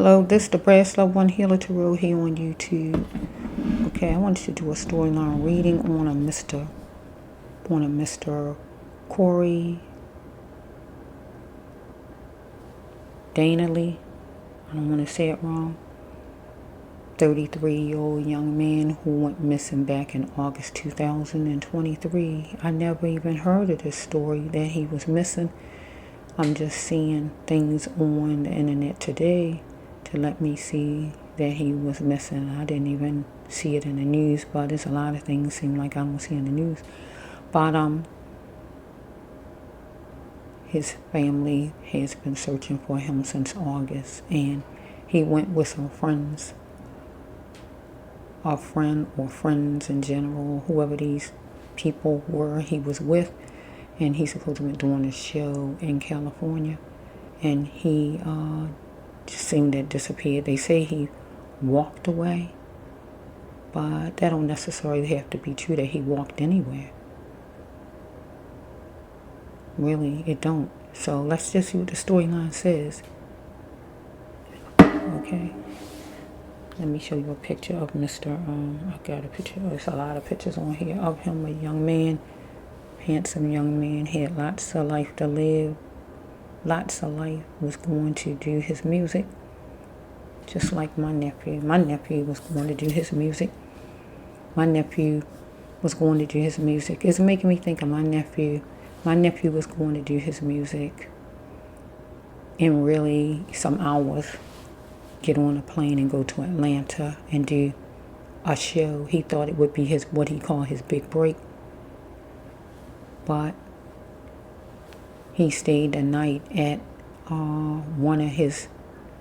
Hello, this is Debraas Love One Healer Tarot here on YouTube. Okay, I wanted to do a storyline reading on a Mr. Corey Daniely. I don't want to say it wrong. 33-year-old young man who went missing back in August 2023. I never even heard of this story that he was missing. I'm just seeing things on the internet today to let me see that he was missing. I didn't even see it in the news, but there's a lot of things seem like I don't see in the news. But his family has been searching for him since August, and he went with some friends, a friend or friends in general, whoever these people were he was with, and he's supposed to be doing a show in California, and he just seemed to disappear. They say he walked away, but that don't necessarily have to be true that he walked anywhere. Really, it don't. So let's just see what the storyline says. Okay. Let me show you a picture of Mr. I got a picture. There's a lot of pictures on here of him, a young man, handsome young man, had lots of life to live. Lots of life, was going to do his music, just like my nephew. My nephew was going to do his music. It's making me think of my nephew. My nephew was going to do his music in really some hours, get on a plane and go to Atlanta and do a show. He thought it would be what he called his big break. But he stayed the night at one of his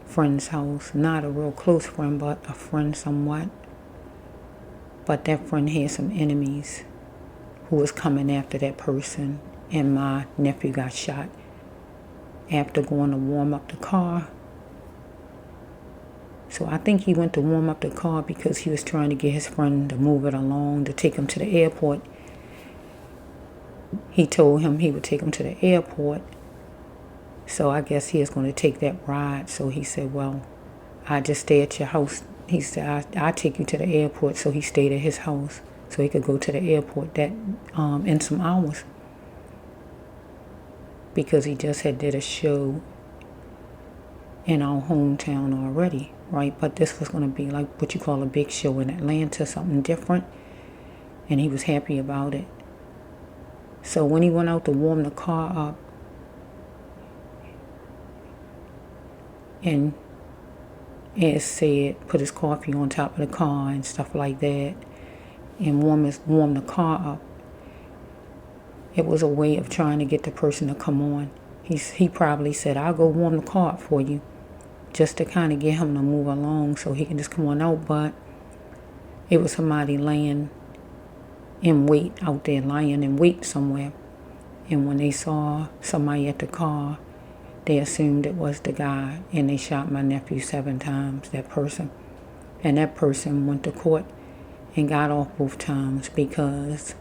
friend's house. Not a real close friend, but a friend somewhat. But that friend had some enemies who was coming after that person. And my nephew got shot after going to warm up the car. So I think he went to warm up the car because he was trying to get his friend to move it along, to take him to the airport. He told him he would take him to the airport. So I guess he was going to take that ride. So he said, well, I just stay at your house. He said, I'll take you to the airport. So he stayed at his house so he could go to the airport in some hours. Because he just did a show in our hometown already, right? But this was going to be like what you call a big show in Atlanta, something different. And he was happy about it. So when he went out to warm the car up, and as said, put his coffee on top of the car and stuff like that, and warm the car up, it was a way of trying to get the person to come on. He probably said, I'll go warm the car up for you, just to kind of get him to move along so he can just come on out. But it was somebody lying in wait somewhere. And when they saw somebody at the car, they assumed it was the guy, and they shot my nephew 7 times, that person. And that person went to court and got off both times because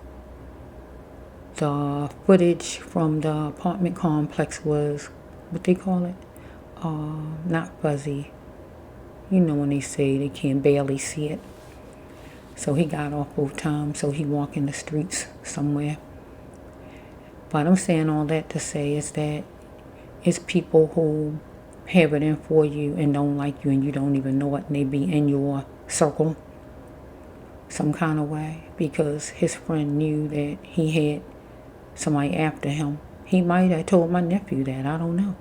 the footage from the apartment complex was, what they call it, not fuzzy. You know when they say they can barely see it. So he got off both times, so he walked in the streets somewhere. But I'm saying all that to say is that it's people who have it in for you and don't like you and you don't even know it, and they be in your circle some kind of way because his friend knew that he had somebody after him. He might have told my nephew that, I don't know.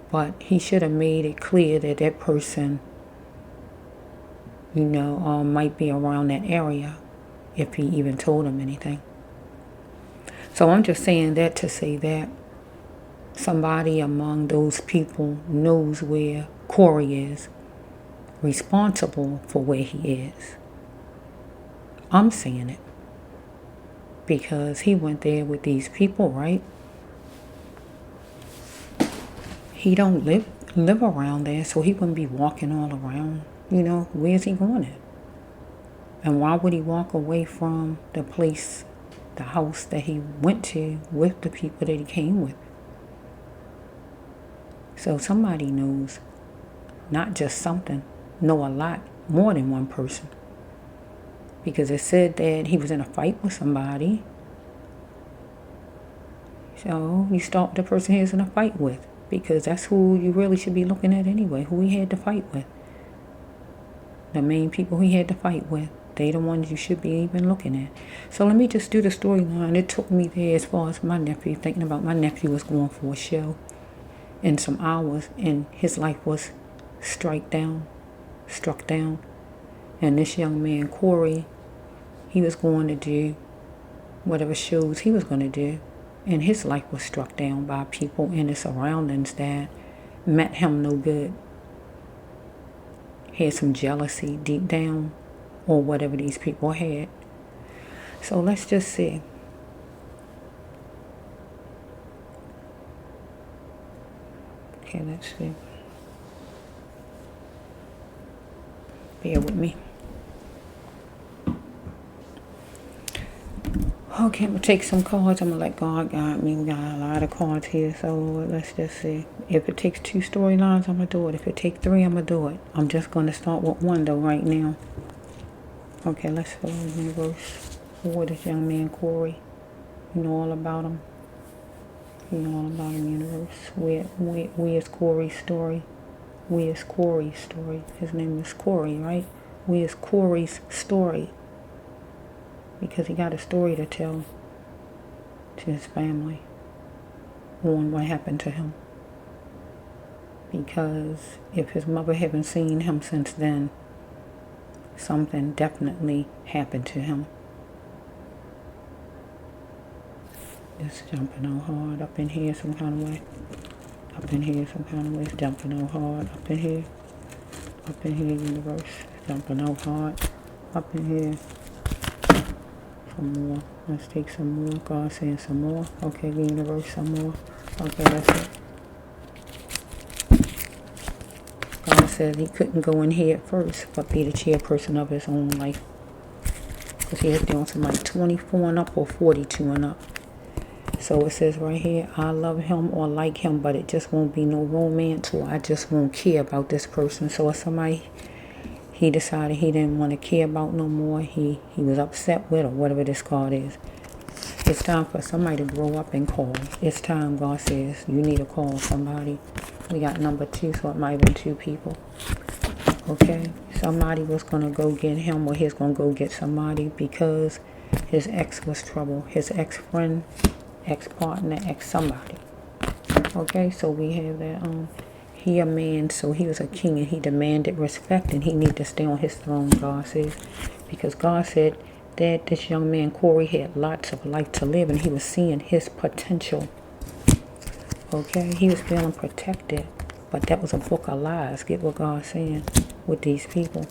But he should have made it clear that that person, might be around that area if he even told him anything. So I'm just saying that to say that somebody among those people knows where Corey is, responsible for where he is. I'm saying it because he went there with these people, right? He don't live around there, so he wouldn't be walking all around. Where's he going at? And why would he walk away from the place, the house that he went to with the people that he came with? So somebody knows, not just something, know a lot more than one person. Because it said that he was in a fight with somebody. So you start with the person he was in a fight with, because that's who you really should be looking at anyway, who he had to fight with. The main people he had to fight with, they the ones you should be even looking at. So let me just do the storyline. It took me there as far as my nephew, thinking about my nephew was going for a show in some hours, and his life was struck down. And this young man, Corey, he was going to do whatever shows he was going to do, and his life was struck down by people in his surroundings that meant him no good. Had some jealousy deep down, or whatever these people had. So let's just see. Okay, let's see. Bear with me. Okay, I'm going to take some cards. I'm going to let God guide me. We got a lot of cards here, so let's just see. If it takes 2 storylines, I'm going to do it. If it takes 3, I'm going to do it. I'm just going to start with 1, though, right now. Okay, let's follow the universe for this young man, Corey. You know all about him. You know all about him, universe. Where's Corey's story? Where's Corey's story? His name is Corey, right? Where's Corey's story? Because he got a story to tell to his family on what happened to him. Because if his mother haven't seen him since then, something definitely happened to him. It's jumping out hard up in here some kind of way. Up in here some kind of way. It's jumping out hard up in here. Up in here, universe. It's jumping out hard up in here. Some more. Let's take some more. God saying some more. Okay, the universe, some more. Okay, that's it. God said he couldn't go in here at first, but be the chairperson of his own life. Because he was doing something like 24 and up or 42 and up. So it says right here, I love him or like him, but it just won't be no romance, or I just won't care about this person. So if somebody he decided he didn't want to care about no more, he was upset with, or whatever this card is. It's time for somebody to grow up and call. It's time, God says, you need to call somebody. We got number 2, so it might have been 2 people. Okay? Somebody was going to go get him, or he's going to go get somebody, because his ex was trouble. His ex-friend, ex-partner, ex-somebody. Okay? So we have that, he a man, so he was a king, and he demanded respect, and he needed to stay on his throne, God says. Because God said that this young man, Corey, had lots of life to live, and he was seeing his potential. Okay? He was feeling protected, but that was a book of lies. Get what God's saying with these people.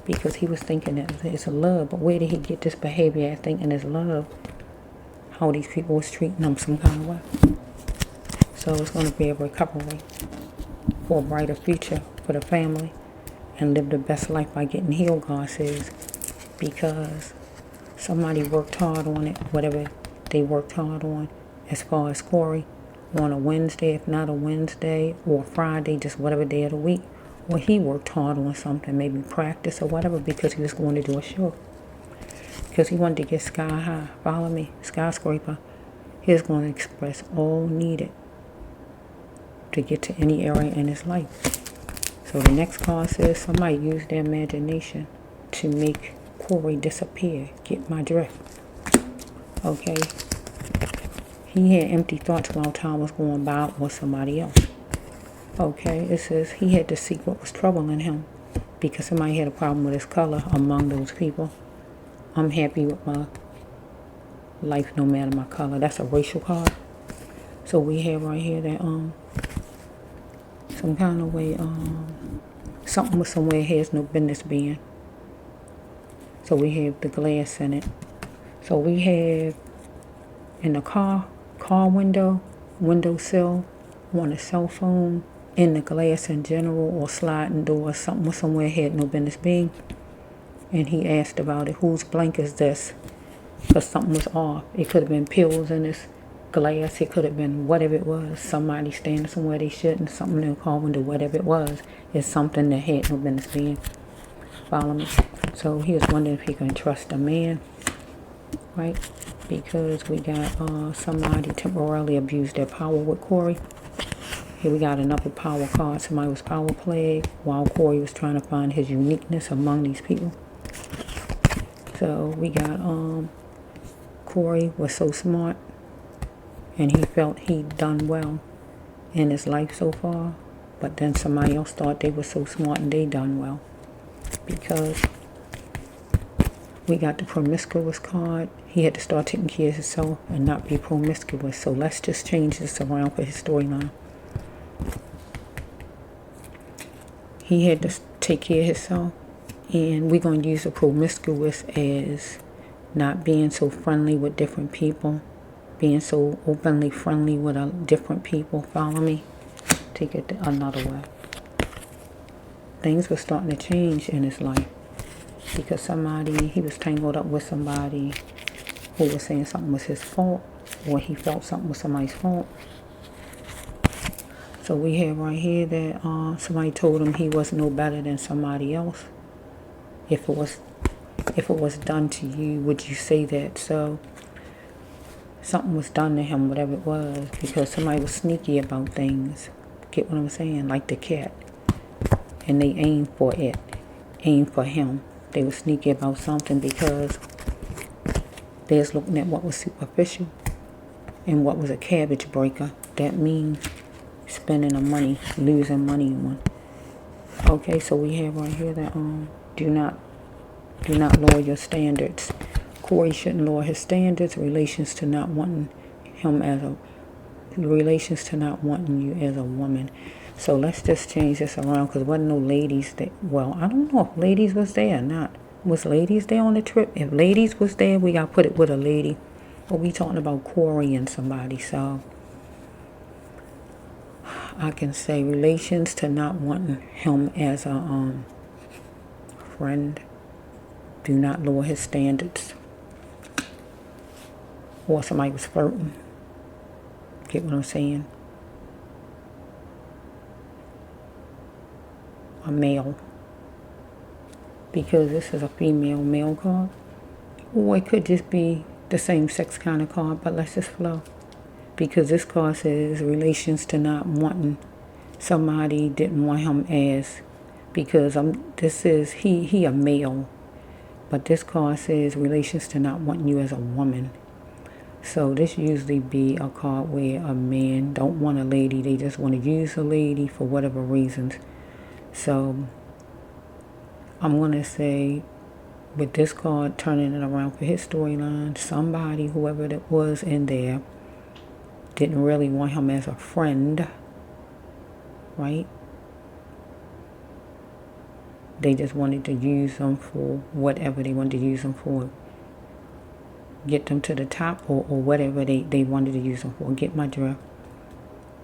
Because he was thinking that it's love, but where did he get this behavior at thinking it's love? How these people was treating him some kind of way. So it's going to be a recovery for a brighter future for the family, and live the best life by getting healed, God says. Because somebody worked hard on it, whatever they worked hard on, as far as Corey, on a Wednesday, if not a Wednesday, or Friday, just whatever day of the week, or he worked hard on something, maybe practice or whatever, because he was going to do a show. Because he wanted to get sky high, follow me, skyscraper. He was going to express all needed to get to any area in his life. So the next card says somebody used their imagination to make Corey disappear. Get my drift. Okay. He had empty thoughts while time was going by with somebody else. Okay. It says he had to seek what was troubling him, because somebody had a problem with his color among those people. I'm happy with my life no matter my color. That's a racial card. So we have right here that some kind of way, something with somewhere it has no business being. So we have the glass in it. So we have in the car windowsill, on a cell phone, in the glass in general, or sliding door, something with somewhere it had no business being. And he asked about it. Whose blank is this? Because something was off. It could have been pills in his glass. It could have been whatever it was. Somebody standing somewhere they shouldn't. Something in the car window. Whatever it was. It's something that had no business being. Follow me? So he was wondering if he can trust a man. Right? Because we got somebody temporarily abused their power with Corey. Here we got another power card. Somebody was power played while Corey was trying to find his uniqueness among these people. So we got Corey was so smart and he felt he'd done well in his life so far. But then somebody else thought they were so smart and they done well. Because we got the promiscuous card. He had to start taking care of himself and not be promiscuous. So let's just change this around for his storyline. He had to take care of himself. And we're going to use the promiscuous as not being so friendly with different people. Being so openly friendly with different people. Follow me? Take it another way. Things were starting to change in his life. Because he was tangled up with somebody who was saying something was his fault. Or he felt something was somebody's fault. So we have right here that somebody told him he was no better than somebody else. If it was done to you, would you say that? So something was done to him, whatever it was, because somebody was sneaky about things. Get what I'm saying? Like the cat. And they aimed for it. Aimed for him. They were sneaky about something because they was looking at what was superficial and what was a cabbage breaker. That means spending the money, losing money on. Okay, so we have right here that do not lower your standards. Corey shouldn't lower his standards. Relations to not wanting you as a woman. So let's just change this around because there wasn't no ladies that. Well, I don't know if ladies was there or not. Was ladies there on the trip? If ladies was there, we got to put it with a lady. But we talking about Corey and somebody. So I can say relations to not wanting him as a friend. Do not lower his standards. Or somebody was flirting. Get what I'm saying? A male. Because this is a female male card. Or it could just be the same sex kind of card, but let's just flow. Because this card says relations to not wanting somebody didn't want him as, because this is he a male, but this card says relations to not wanting you as a woman. So this usually be a card where a man don't want a lady, they just want to use a lady for whatever reasons. So I'm going to say with this card turning it around for his storyline, somebody, whoever that was in there, didn't really want him as a friend, right? They just wanted to use him for whatever they wanted to use him for. Get them to the top or whatever they wanted to use him for. Get my drift?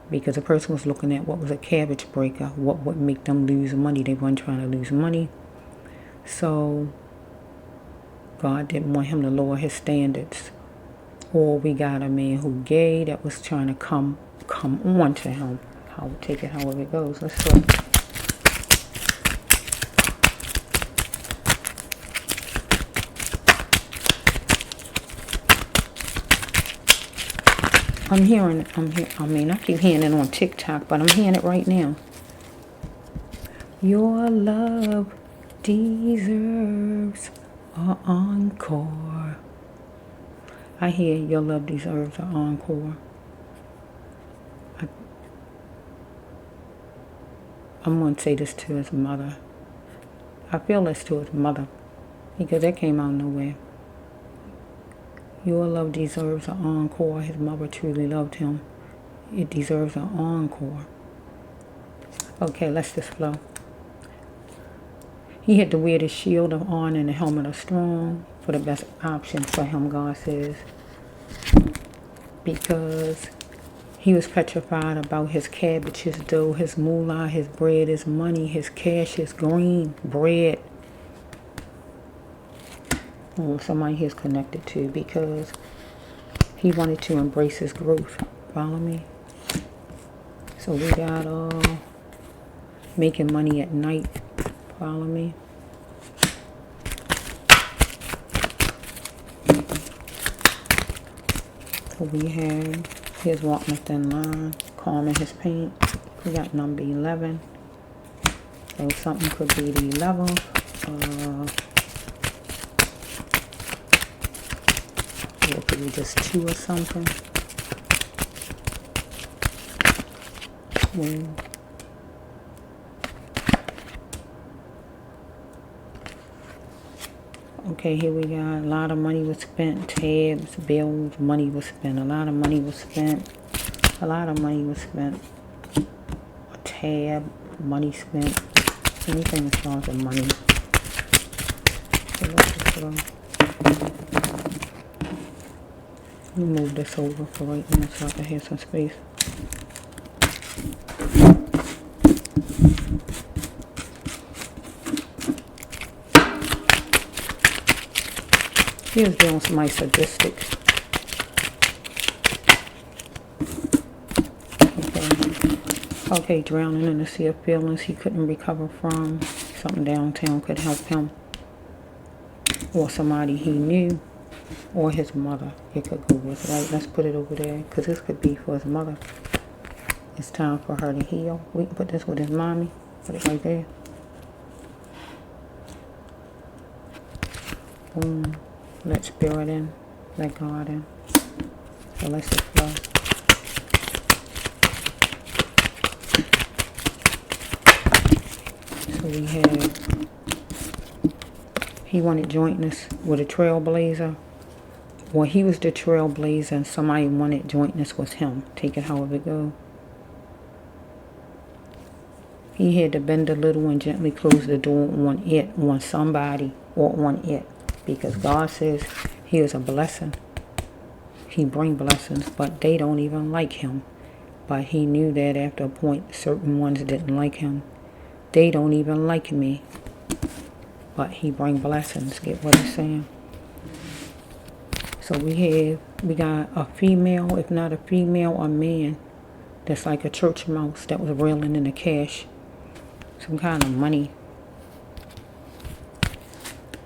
Because the person was looking at what was a cabbage breaker, what would make them lose money. They weren't trying to lose money. So God didn't want him to lower his standards. Or we got a man who gay that was trying to come on to him. I'll take it however it goes. Let's go. I keep hearing it on TikTok, but I'm hearing it right now. Your love deserves an encore. I hear your love deserves an encore. I'm going to say this to his mother. I feel this to his mother because that came out of nowhere. Your love deserves an encore. His mother truly loved him. It deserves an encore. Okay, let's just flow. He had to wear the shield of honor and the helmet of strong for the best option for him, God says. Because he was petrified about his cabbage, his dough, his moolah, his bread, his money, his cash, his green bread. Somebody he's connected to, because He wanted to embrace his growth. Follow me? So we got making money at night. Follow me? So we have his walking a thin line, calming his pain. We got number 11. So something could be the 11th. It could be just 2 or something. Okay, here we got a lot of money was spent, tabs, bills, money was spent, a lot of money was spent, a lot of money was spent, a tab, money spent, anything as far as money. So let's just move this over for right now so I can have some space. He was doing somebody sadistic. Okay, drowning in the sea of feelings he couldn't recover from. Something downtown could help him. Or somebody he knew. Or his mother. It could go with, right? Let's put it over there. Because this could be for his mother. It's time for her to heal. We can put this with his mommy. Put it right there. Boom. Let spirit in. Let God in. So let's just flow. So we have, he wanted jointness with a trailblazer. Well, he was the trailblazer and somebody wanted jointness with him. Take it however it goes. He had to bend a little and gently close the door on it, on somebody, or on it. Because God says he is a blessing. He brings blessings, but they don't even like him. But he knew that after a point, certain ones didn't like him. They don't even like me. But he brings blessings. Get what he's saying? So we got a female, if not a female, a man that's like a church mouse that was reeling in the cash. Some kind of money.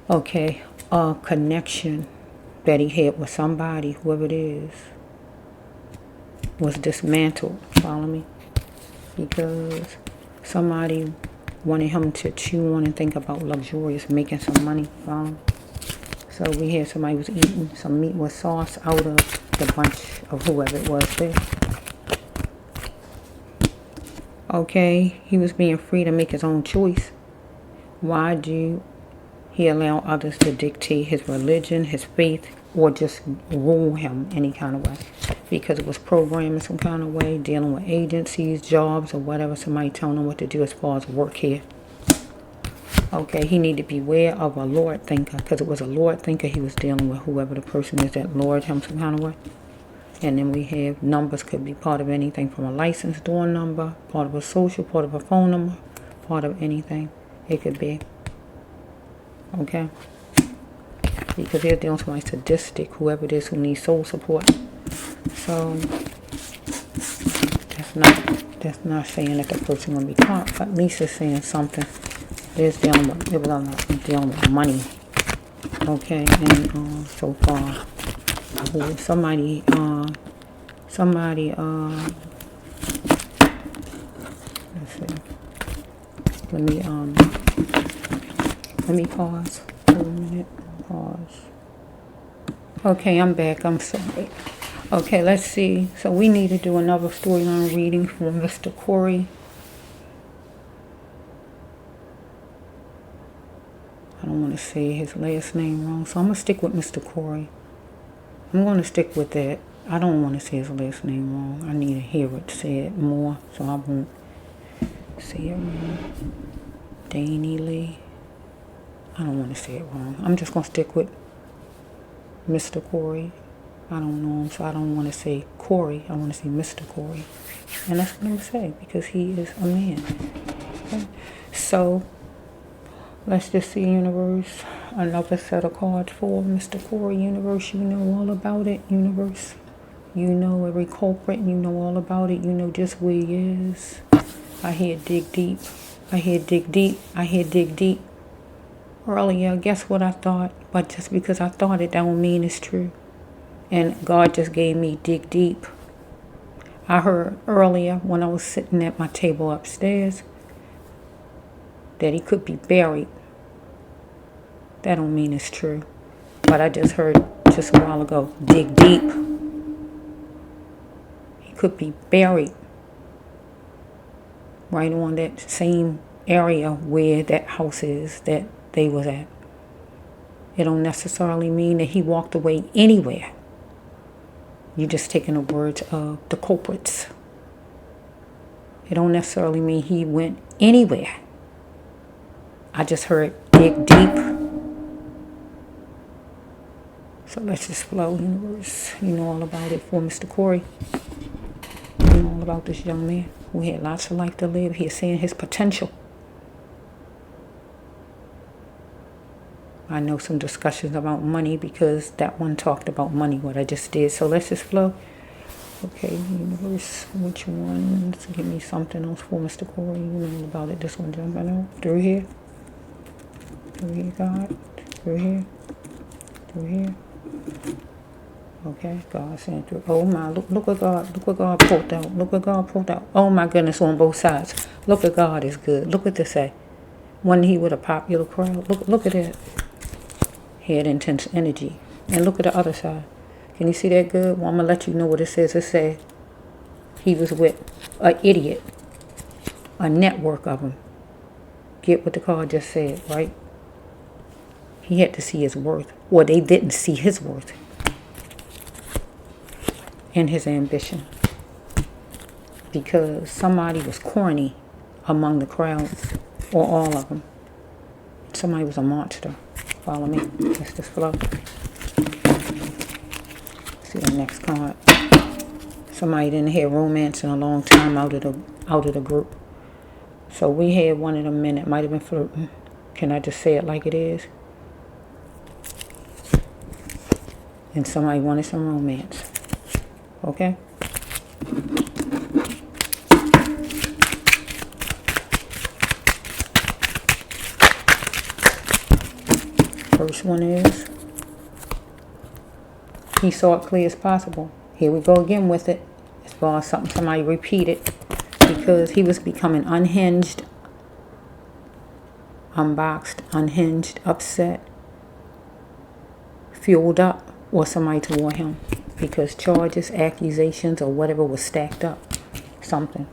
Okay, a connection that he had with somebody, whoever it is, was dismantled. Follow me? Because somebody wanted him to chew on and think about luxurious, making some money. Follow me? So we had somebody was eating some meat with sauce out of the bunch of whoever it was there. Okay, he was being free to make his own choice. Why do he allow others to dictate his religion, his faith, or just rule him any kind of way? Because it was programmed in some kind of way, dealing with agencies, jobs, or whatever, somebody telling him what to do as far as work here. Okay, he needed to beware of a Lord thinker, because it was a Lord thinker he was dealing with, whoever the person is that lured him some kind of way. And then we have numbers could be part of anything from a licensed door number, part of a social, part of a phone number, part of anything it could be. Okay? Because they're dealing with somebody sadistic, whoever it is who needs soul support. So that's not saying that the person will be caught, but at least it's saying something. It was dealing with money. Okay, and so far somebody let's see. Let me pause for a minute. Pause. Okay, I'm back. I'm sorry. Okay, let's see. So we need to do another storyline reading from Mr. Corey. I don't want to say his last name wrong, so I'm going to stick with Mr. Corey. I'm going to stick with that. I don't want to say his last name wrong. I need to hear it said more, so I won't say it wrong. Daniely. I don't want to say it wrong. I'm just going to stick with Mr. Corey. I don't know him, so I don't want to say Corey. I want to say Mr. Corey. And that's what I'm going to say, because he is a man. Okay. So let's just see, universe, another set of cards for Mr. Corey. Universe, you know all about it, universe. You know every culprit. You know all about it. You know just where he is. I hear dig deep. I hear dig deep. I hear dig deep. Earlier, guess what I thought? But just because I thought it, that don't mean it's true. And God just gave me dig deep. I heard earlier when I was sitting at my table upstairs that he could be buried. That don't mean it's true. But I just heard just a while ago, dig deep. He could be buried right on that same area where that house is that they was at. It don't necessarily mean that he walked away anywhere. You're just taking the words of the culprits. It don't necessarily mean he went anywhere. I just heard dig deep. So let's just flow, universe. You know all about it for Mr. Corey. You know all about this young man who had lots of life to live. He's seeing his potential. I know some discussions about money because that one talked about money, what I just did. So let's just flow. Okay, universe, which ones? Give me something else for Mr. Corey. You know about it. This one jumping out. Through here. Through here, God. Through here. Through here. Okay, God saying through. Oh my, look what God pulled out. Look what God pulled out. Oh my goodness, on both sides. Look what God is good. Look what this say. Wasn't he with a popular crowd? Look at that. He had intense energy. And look at the other side. Can you see that good? Well, I'm going to let you know what it says. It says he was with an idiot. A network of them. Get what the card just said, right? He had to see his worth. Or they didn't see his worth. And his ambition. Because somebody was corny among the crowds. Or all of them. Somebody was a monster. Follow me. Let's just flow. See the next card. Somebody didn't hear romance in a long time out of the group. So we had one of them men that might have been flirting. Can I just say it like it is? And somebody wanted some romance. Okay? First one is, he saw it clear as possible. Here we go again with it. As far as something somebody repeated. Because he was becoming unhinged, unboxed, unhinged, upset, fueled up, or somebody toward him. Because charges, accusations, or whatever was stacked up. Something.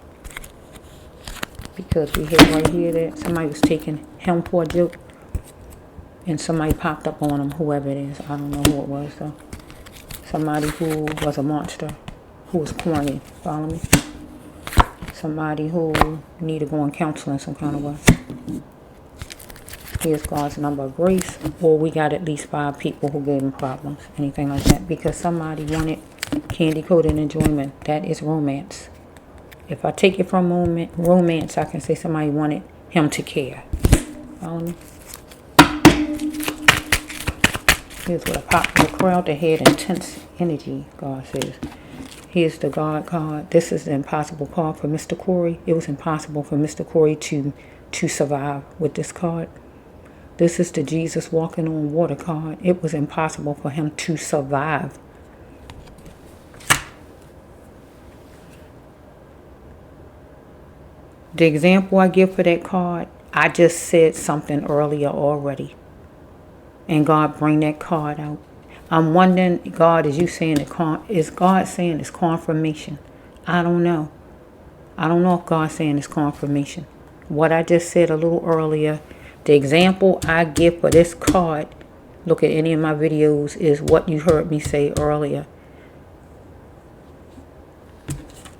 Because we had right here that somebody was taking him for a joke. And somebody popped up on him, whoever it is. I don't know who it was, though. Somebody who was a monster. Who was corny. Follow me? Somebody who needed to go on counseling some kind of way. Here's God's number of grace. Or we got at least 5 people who gave him problems. Anything like that. Because somebody wanted candy-coated enjoyment. That is romance. If I take it from romance, I can say somebody wanted him to care. Follow me? Here's what a popular crowd that had intense energy, God says. Here's the God card. This is the impossible card for Mr. Corey. It was impossible for Mr. Corey to survive with this card. This is the Jesus walking on water card. It was impossible for him to survive. The example I give for that card, I just said something earlier already. And God bring that card out. I'm wondering, God, is God saying it's confirmation? I don't know. I don't know if God's saying it's confirmation. What I just said a little earlier, the example I give for this card, look at any of my videos, is what you heard me say earlier.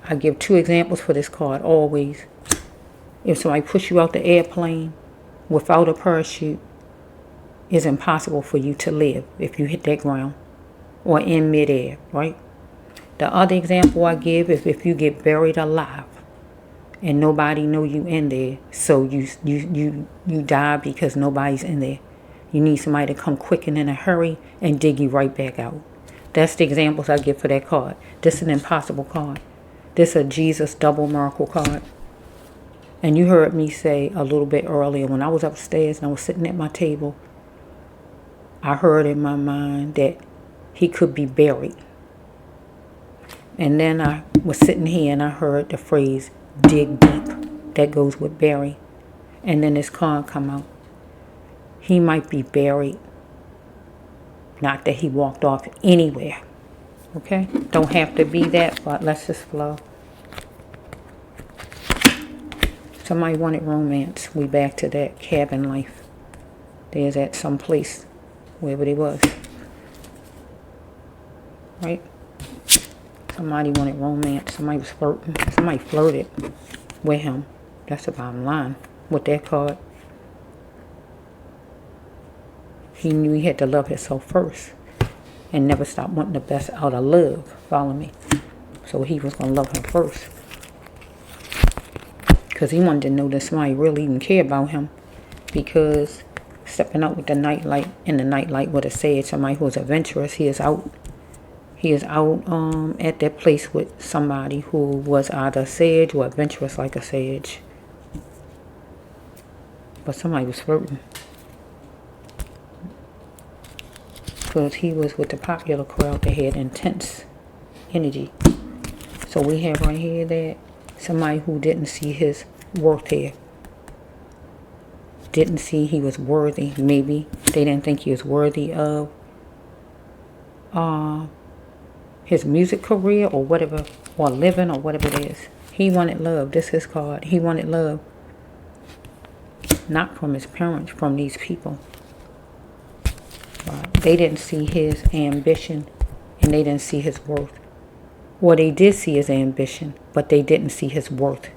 I give 2 examples for this card, always. If somebody push you out the airplane without a parachute, it's impossible for you to live if you hit that ground or in midair, right? The other example I give is if you get buried alive and nobody know you in there, so you die because nobody's in there. You need somebody to come quick and in a hurry and dig you right back out. That's the examples I give for that card. This is an impossible card. This is a Jesus double miracle card. And you heard me say a little bit earlier when I was upstairs and I was sitting at my table, I heard in my mind that he could be buried. And then I was sitting here and I heard the phrase, dig deep. That goes with bury. And then this card come out. He might be buried. Not that he walked off anywhere. Okay? Don't have to be that, but let's just flow. Somebody wanted romance. We back to that cabin life. There's at some place, wherever they was. Right? Somebody wanted romance. Somebody was flirting. Somebody flirted with him. That's the bottom line with that card. He knew he had to love himself first and never stop wanting the best out of love. Follow me? So he was going to love him first. Because he wanted to know that somebody really even care about him. Because stepping out with the nightlight, in the nightlight with a sage, somebody who is adventurous, he is out. He is out at that place with somebody who was either sage or adventurous like a sage. But somebody was flirting. Because he was with the popular crowd that had intense energy. So we have right here that somebody who didn't see his worth here. Didn't see he was worthy. Maybe they didn't think he was worthy of his music career or whatever, or living or whatever it is. He wanted love. This is his card. He wanted love. Not from his parents, from these people. They didn't see his ambition and they didn't see his worth. Well, they did see his ambition, but they didn't see his worth.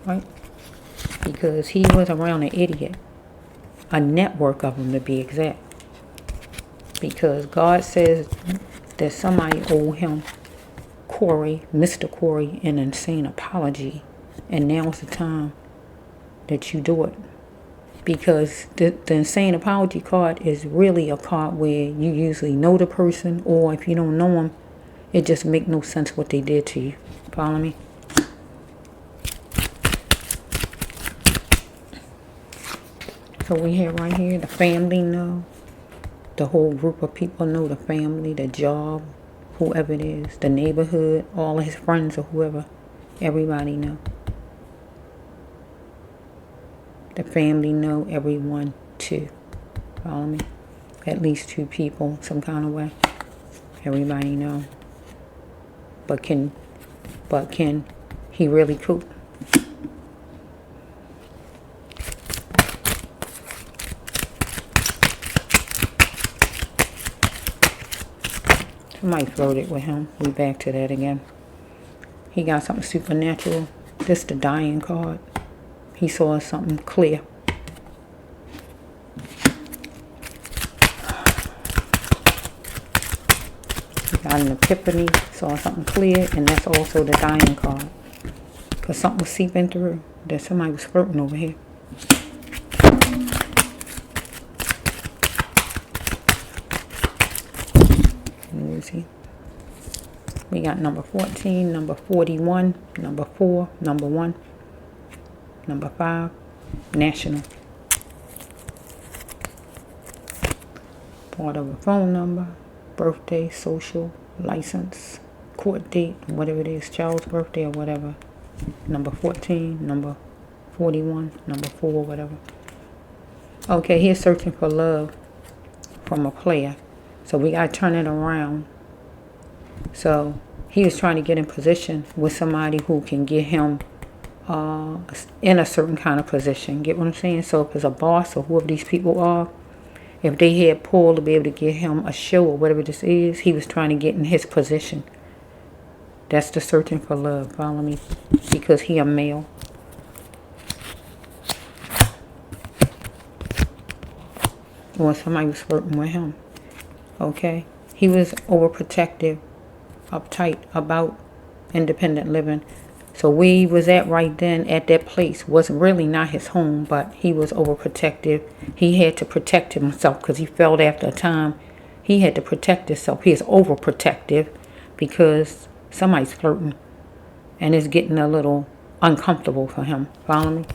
Right? Because he was around an idiot. A network of them to be exact. Because God says that somebody owed him, Corey, Mr. Corey, an insane apology. And now's the time that you do it. Because the insane apology card is really a card where you usually know the person, or if you don't know them, it just makes no sense what they did to you. Follow me? So we have right here, the family know. The whole group of people know, the family, the job, whoever it is, the neighborhood, all of his friends or whoever. Everybody know. The family know, everyone too. Follow me? At least two people, some kind of way. Everybody know. But can he really cope? Somebody flirted with him. We back to that again. He got something supernatural. This the dying card. He saw something clear. He got an epiphany, saw something clear, and that's also the dying card. Because something was seeping through. That somebody was flirting over here. Let me see. We got number 14, number 41, number 4, number 1. Number 5, national. Part of a phone number, birthday, social, license, court date, whatever it is, child's birthday or whatever. Number 14, number 41, number 4, whatever. Okay, he's searching for love from a player. So we got to turn it around. So he was trying to get in position with somebody who can get him in a certain kind of position. Get what I'm saying? So if it's a boss or whoever these people are, if they had pulled to be able to get him a show or whatever this is, he was trying to get in his position. That's the searching for love. Follow me? Because he a male. Or somebody was flirting with him. Okay? He was overprotective, uptight about independent living. So where he was at right then at that place was really not his home, but he was overprotective. He had to protect himself because he felt after a time he had to protect himself. He is overprotective because somebody's flirting. And it's getting a little uncomfortable for him. Follow me?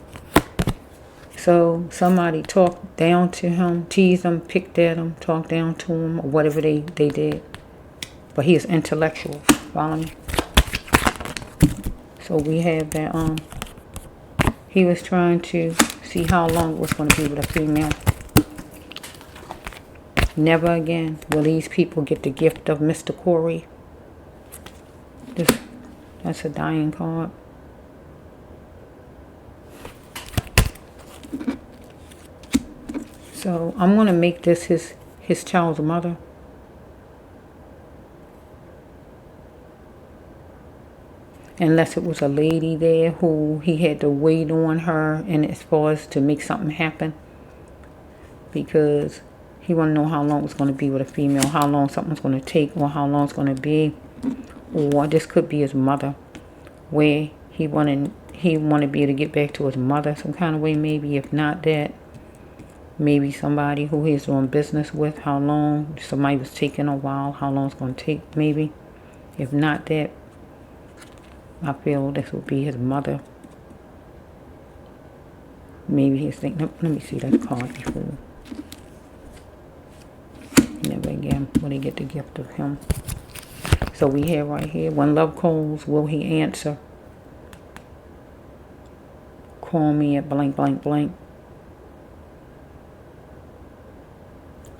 So somebody talked down to him, teased him, picked at him, talked down to him, or whatever they did. But he is intellectual. Follow me? So we have that he was trying to see how long it was going to be with a female. Never again will these people get the gift of Mr. Corey. That's a dying card. So I'm going to make this his child's mother. Unless it was a lady there who he had to wait on her, and as far as to make something happen. Because he want to know how long it's going to be with a female, how long something's going to take, or how long it's going to be. Or this could be his mother, where he wanted to be able to get back to his mother some kind of way, maybe. If not that, maybe somebody who he's doing business with, how long. Somebody was taking a while, how long it's going to take, maybe. If not that, I feel this would be his mother. Maybe he's thinking, let me see that card before. Never again will he get the gift of him. So we have right here, when love calls, will he answer? Call me at blank, blank, blank.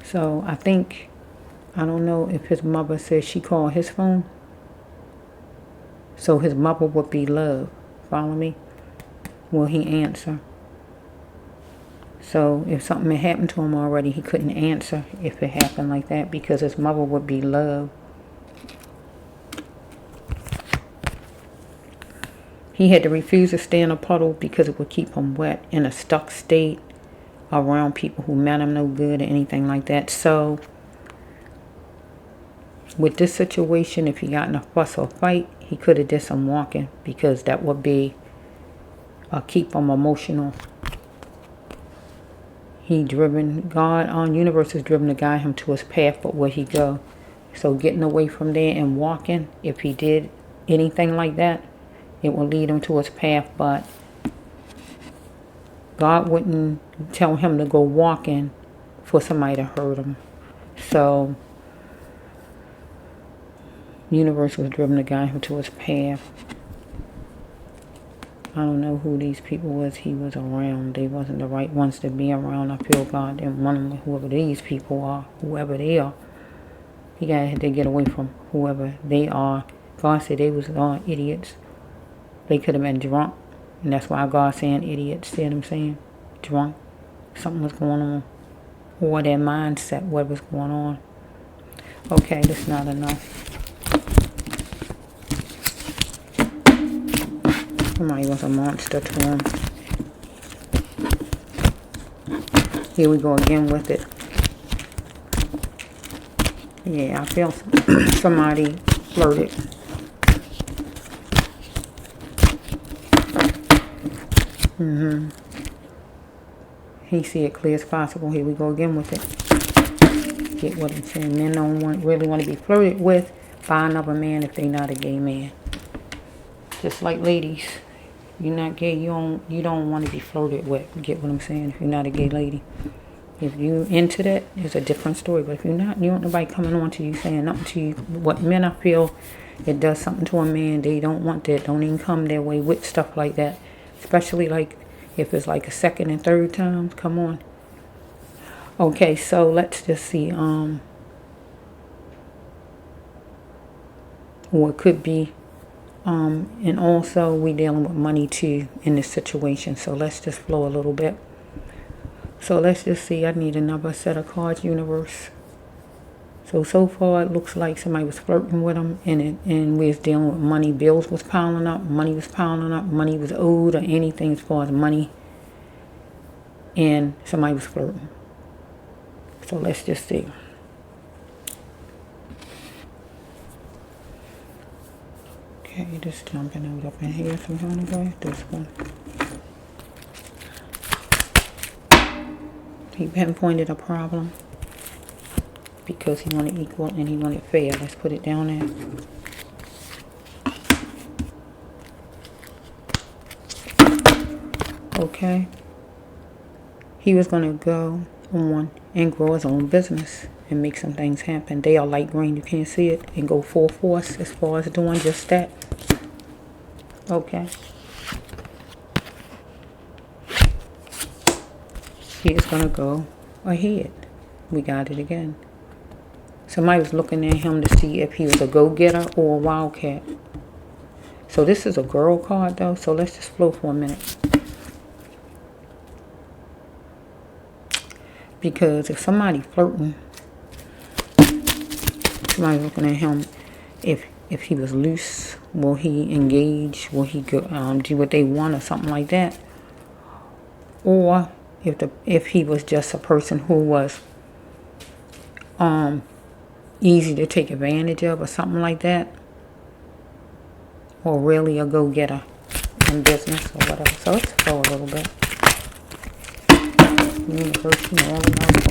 So I think, I don't know if his mother says she called his phone. So his mother would be love. Follow me? Will he answer? So if something had happened to him already, he couldn't answer if it happened like that, because his mother would be love. He had to refuse to stay in a puddle because it would keep him wet, in a stuck state, around people who meant him no good or anything like that. So with this situation, if he got in a fuss or fight, he could have did some walking, because that would be keep him emotional. He driven, God on universe is driven to guide him to his path, but where he go. So getting away from there and walking, if he did anything like that, it will lead him to his path. But God wouldn't tell him to go walking for somebody to hurt him. So universe was driven to guide him to his path. I don't know who these people was he was around. They wasn't the right ones to be around. I feel God didn't want him with whoever these people are, whoever they are. He got to get away from whoever they are. God said they was all idiots. They could have been drunk. And that's why God saying idiots. See what I'm saying? Drunk. Something was going on. Or their mindset, what was going on. Okay, that's not enough. Somebody was a monster to him. Here we go again with it. Yeah, I feel somebody flirted. He see it clear as possible. Here we go again with it. Get what I'm saying. Men don't really want to be flirted with by another man if they're not a gay man. Just like ladies. You're not gay, you don't want to be flirted with. Get what I'm saying? If you're not a gay lady. If you into that, it's a different story. But if you're not, you don't want nobody coming on to you saying nothing to you. What men, I feel, it does something to a man. They don't want that. Don't even come their way with stuff like that. Especially like if it's like a second and third time. Come on. Okay, so let's just see. Or it could be. And also we dealing with money too in this situation. So let's just flow a little bit. So let's just see. I need another set of cards, universe. So far it looks like somebody was flirting with him, and we was dealing with money. Bills was piling up. Money was piling up. Money was owed, or anything as far as money. And somebody was flirting. So let's just see. Okay, just jumping out up in here some kind of way. This one. He pinpointed a problem. because he wanted equal and he wanted fair. Let's put it down there. Okay. He was going to go on and grow his own business and make some things happen. They are light green. You can't see it. And go full force as far as doing just that. Okay. He is going to go ahead. We got it again. Somebody was looking at him to see if he was a go-getter or a wildcat. So this is a girl card though. So let's just flow for a minute. Because if somebody flirting, somebody looking at him, if he was loose, will he engage? Will he go, do what they want or something like that? Or if he was just a person who was easy to take advantage of or something like that, or really a go-getter in business or whatever. So let's flow a little bit.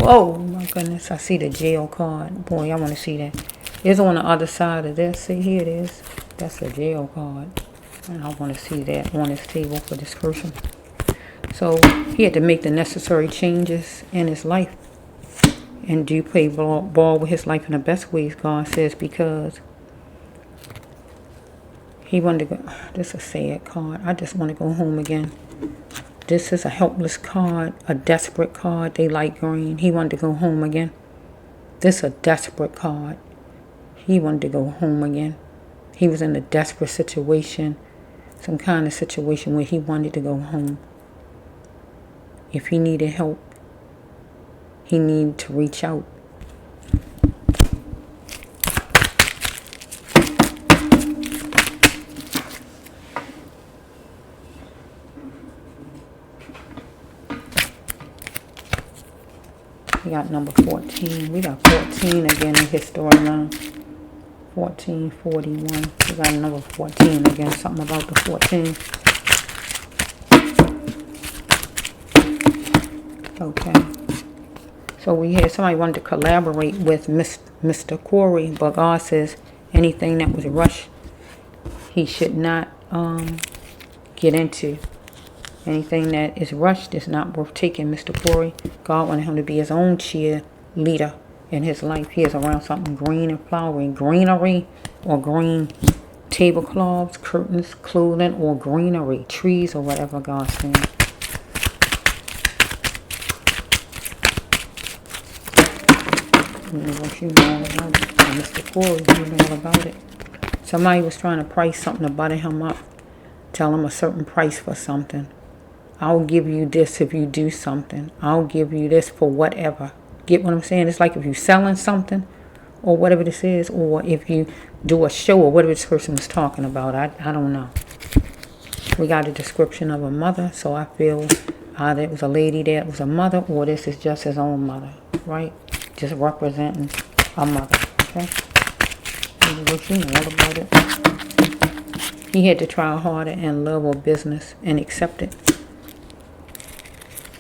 Oh my goodness, I see the jail card. Boy, I want to see that. It's on the other side of this. See, here it is. That's a jail card. And I want to see that on this table for this person. So he had to make the necessary changes in his life. And do play ball with his life in the best ways, God says, because he wanted to go. This is a sad card. I just want to go home again. This is a helpless card, a desperate card. They light green. He wanted to go home again. This is a desperate card. He wanted to go home again. He was in a desperate situation, some kind of situation where he wanted to go home. If he needed help, he needed to reach out. We got number 14. We got 14 again in his storyline. 1441. We got number 14 again. Something about the 14. Okay. So we had somebody wanted to collaborate with Mr. Corey, but God says anything that was rushed, he should not get into. Anything that is rushed is not worth taking. Mr. Corey, God wanted him to be his own cheerleader in his life. He is around something green and flowery. Greenery or green tablecloths, curtains, clothing, or greenery, trees, or whatever God's saying. What you know all about it. Mr. Corey, you know all about it. Somebody was trying to price something to butter him up. Tell him a certain price for something. I'll give you this if you do something. I'll give you this for whatever. Get what I'm saying? It's like if you're selling something or whatever this is, or if you do a show or whatever this person was talking about. I don't know. We got a description of a mother, so I feel either it was a lady that was a mother or this is just his own mother, right? Just representing a mother, okay? What you know all about it. He had to try harder in love or business and accept it.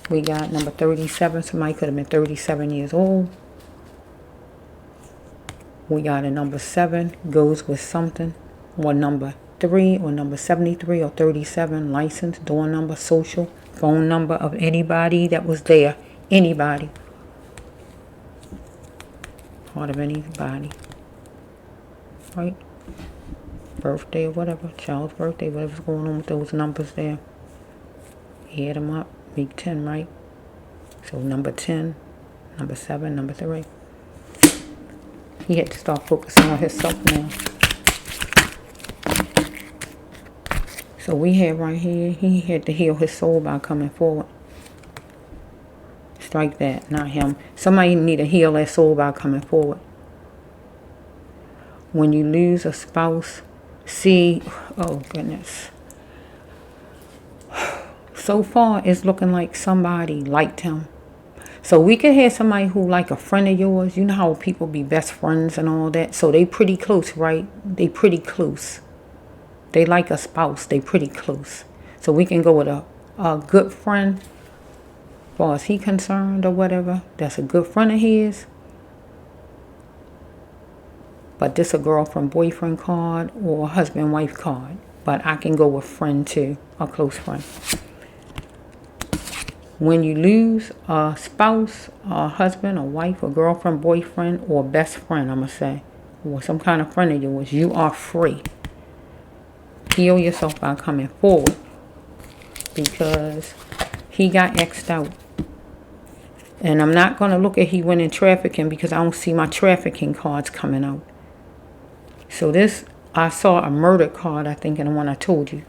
We got number 37. Somebody could have been 37 years old. We got a number 7. Goes with something. Or number 3. Or number 73 or 37. License, door number, social, phone number of anybody that was there. Anybody. Part of anybody. Right? Birthday or whatever. Child's birthday. Whatever's going on with those numbers there. Add them up. Week 10, right? So number 10, number 7, number 3. He had to start focusing on himself now. So we have right here, he had to heal his soul by coming forward. Strike that, not him. Somebody need to heal their soul by coming forward. When you lose a spouse, see, oh goodness. So far, it's looking like somebody liked him. So we could have somebody who like a friend of yours. You know how people be best friends and all that. So they pretty close, right? They pretty close. They like a spouse. They pretty close. So we can go with a good friend, as far as he concerned or whatever. That's a good friend of his. But this a girlfriend-boyfriend card or a husband-wife card. But I can go with friend too, a close friend. When you lose a spouse, a husband, a wife, a girlfriend, boyfriend, or best friend, I'm going to say, or some kind of friend of yours, you are free. Heal yourself by coming forward, because he got X'd out. And I'm not going to look at he went in trafficking, because I don't see my trafficking cards coming out. So this, I saw a murder card, I think, in the one I told you.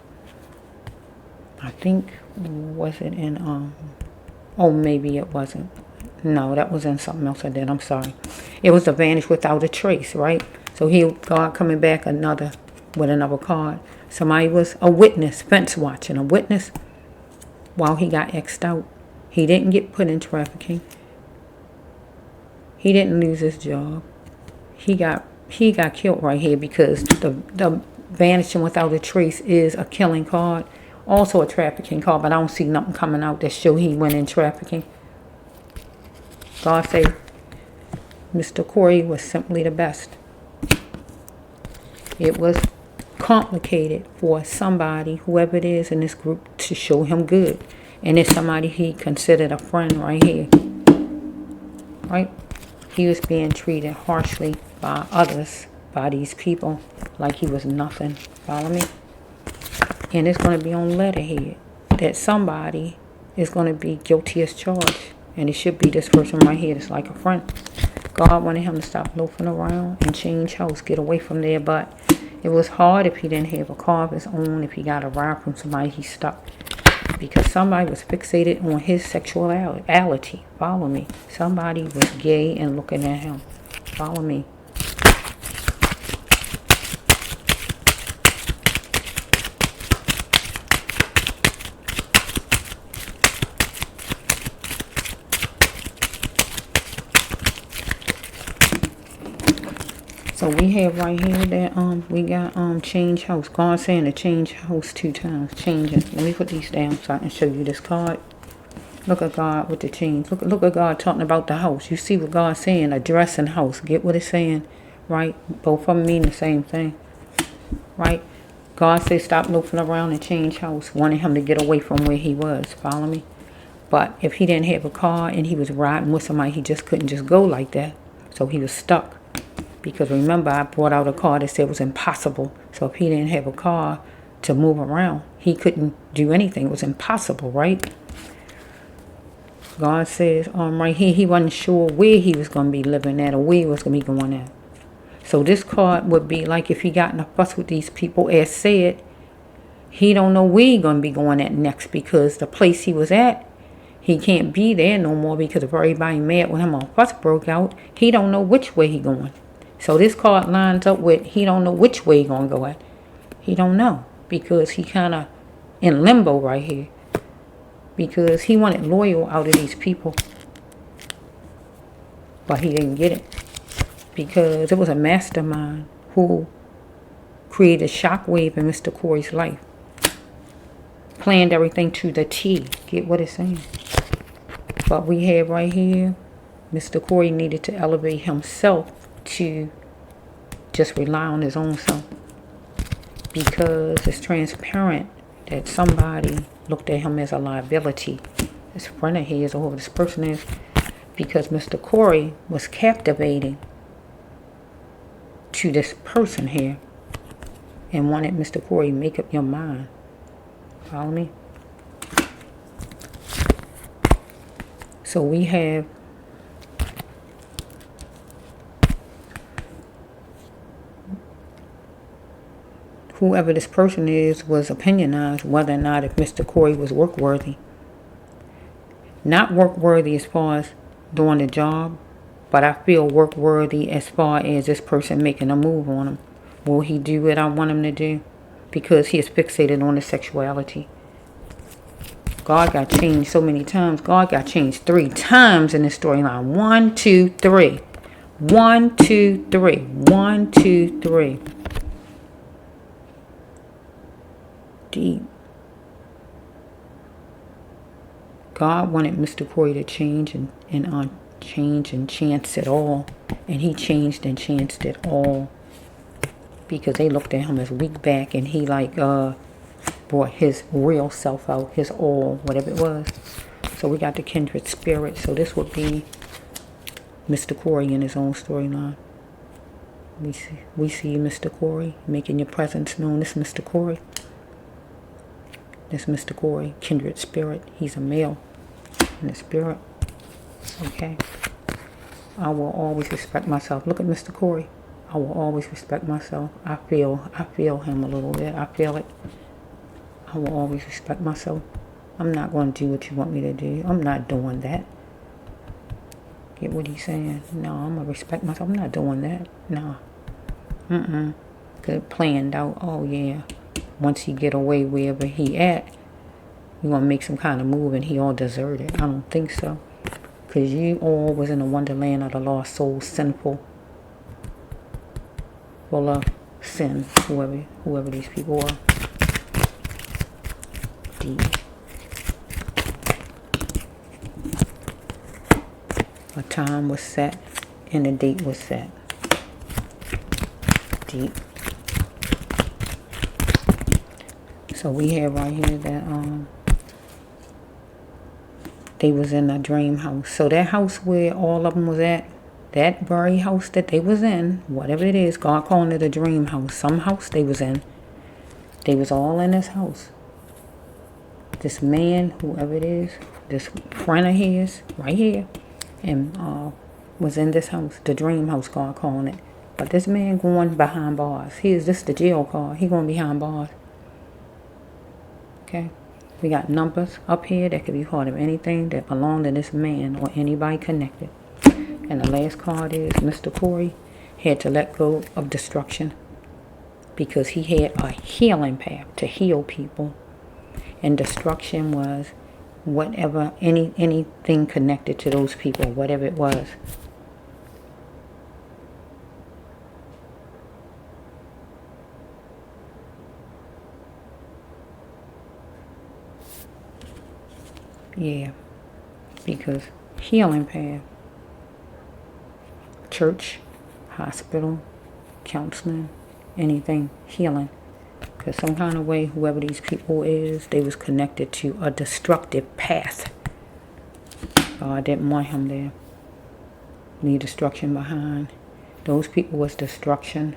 I think, was it in, oh, maybe it wasn't. No, that was in something else I did. I'm sorry. It was the vanish without a trace, right? So God coming back with another card. Somebody was a witness, fence watching, a witness while he got X'd out. He didn't get put in trafficking. He didn't lose his job. He got killed right here, because the vanishing without a trace is a killing card. Also a trafficking card, but I don't see nothing coming out that show he went in trafficking. God say Mr. Corey was simply the best. It was complicated for somebody, whoever it is in this group, to show him good. And it's somebody he considered a friend right here. Right? He was being treated harshly by others, by these people, like he was nothing. Follow me? And it's going to be on letterhead that somebody is going to be guilty as charged. And it should be this person right here that's like a friend. God wanted him to stop loafing around and change house, get away from there. But it was hard if he didn't have a car of his own, if he got a ride from somebody, he stuck. Because somebody was fixated on his sexuality. Follow me. Somebody was gay and looking at him. Follow me. So we have right here that we got change house. God saying to change house 2 times. Changing. Let me put these down so I can show you this card. Look at God with the change. Look at God talking about the house. You see what God's saying? Addressing house. Get what it's saying, right? Both of them mean the same thing, right? God says stop loafing around and change house. Wanted him to get away from where he was. Follow me? But if he didn't have a car and he was riding with somebody, he just couldn't just go like that. So he was stuck. Because remember, I brought out a card that said it was impossible. So if he didn't have a car to move around, he couldn't do anything. It was impossible, right? God says, right here, he wasn't sure where he was going to be living at or where he was going to be going at. So this card would be like if he got in a fuss with these people, as said, he don't know where he's going to be going at next, because the place he was at, he can't be there no more because of everybody mad when him a fuss broke out. He don't know which way he going. So this card lines up with he don't know which way he going to go at. He don't know, because he kind of in limbo right here. Because he wanted loyal out of these people. But he didn't get it. Because it was a mastermind who created a shockwave in Mr. Corey's life. Planned everything to the T. Get what it's saying? But we have right here, Mr. Corey needed to elevate himself to just rely on his own self, because it's transparent that somebody looked at him as a liability. This friend of his, or whoever this person is, because Mr. Corey was captivating to this person here and wanted Mr. Corey, make up your mind. Follow me? So we have whoever this person is was opinionized whether or not if Mr. Corey was work worthy. Not work worthy as far as doing the job, but I feel work worthy as far as this person making a move on him. Will he do what I want him to do? Because he is fixated on his sexuality. God got changed so many times. God got changed 3 times in this storyline. 1, 2, 3. 1, 2, 3. 1, 2, 3. Deep. God wanted Mr. Corey to change and change and chance it all. And he changed and chanced it all. Because they looked at him as weak back, and he brought his real self out, his all, whatever it was. So we got the kindred spirit. So this would be Mr. Corey in his own storyline. We see Mr. Corey making your presence known. This Mr. Corey. This Mr. Corey, kindred spirit. He's a male in the spirit. Okay. I will always respect myself. Look at Mr. Corey. I will always respect myself. I feel him a little bit. I feel it. I will always respect myself. I'm not going to do what you want me to do. I'm not doing that. Get what he's saying? No, I'm going to respect myself. I'm not doing that. No. Good planned out. Oh, yeah. Once he get away wherever he at, you going to make some kind of move and he all deserted. I don't think so. Because you all was in the wonderland of the lost soul, sinful, full of sin, whoever these people are. Deep. A time was set and a date was set. Deep. So we have right here that they was in a dream house. So that house where all of them was at, that very house that they was in, whatever it is, God calling it a dream house, some house they was in, they was all in this house. This man, whoever it is, this friend of his, right here, and was in this house, the dream house, God calling it. But this man going behind bars. This the jail card. He going behind bars. Okay. We got numbers up here that could be part of anything that belonged to this man or anybody connected. And the last card is Mr. Corey had to let go of destruction because he had a healing path to heal people. And destruction was whatever, anything connected to those people, whatever it was. Yeah, because healing path, church, hospital, counseling, anything, healing. Because some kind of way, whoever these people is, they was connected to a destructive path. God didn't want him there. Leave destruction behind. Those people was destruction.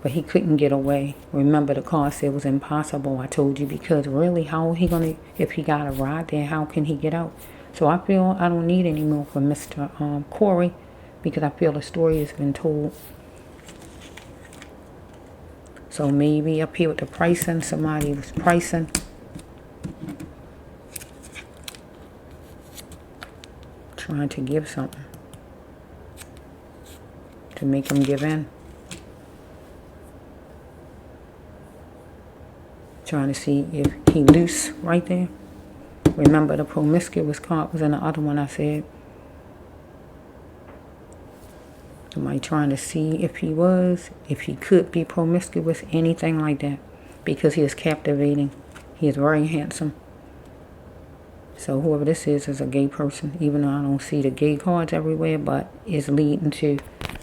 But he couldn't get away. Remember, the card said it was impossible. I told you, because really, how he gonna, if he got a ride there, how can he get out? So I feel I don't need any more from Mr. Corey, because I feel the story has been told. So maybe up here with the pricing, somebody was pricing. Trying to give something. To make him give in. Trying to see if he loose right there. Remember, the promiscuous card was in the other one I said. Somebody trying to see if he could be promiscuous, anything like that. Because he is captivating. He is very handsome. So whoever this is a gay person. Even though I don't see the gay cards everywhere, but it's leading to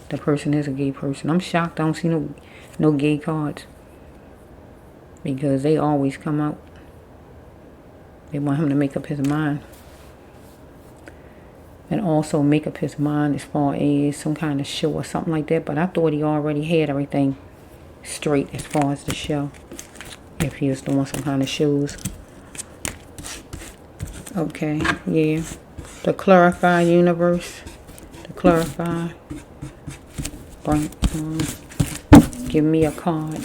the person is a gay person. I'm shocked I don't see no gay cards. Because they always come out. They want him to make up his mind. And also make up his mind as far as some kind of show or something like that. But I thought he already had everything straight as far as the show. If he was doing some kind of shows. Okay, yeah. The clarify universe. The clarify. Give me a card.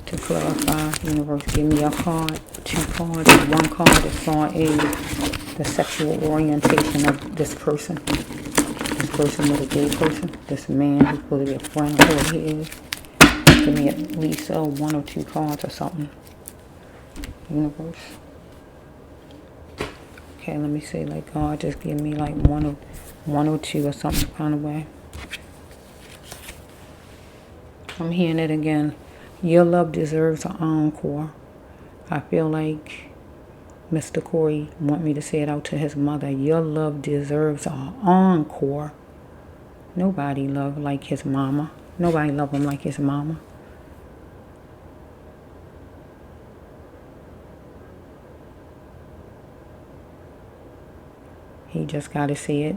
To clarify, universe, give me a card, 2 cards, 1 card as far as the sexual orientation of this person. This person was a gay person. This man who's supposed to be a friend, whoever he is. Give me at least 1 or 2 cards or something. Universe. Okay, let me see, like God just give me like one or two or something kind of way. I'm hearing it again. Your love deserves an encore. I feel like Mr. Corey want me to say it out to his mother. Your love deserves an encore. Nobody loved like his mama. Nobody loved him like his mama. He just got to say it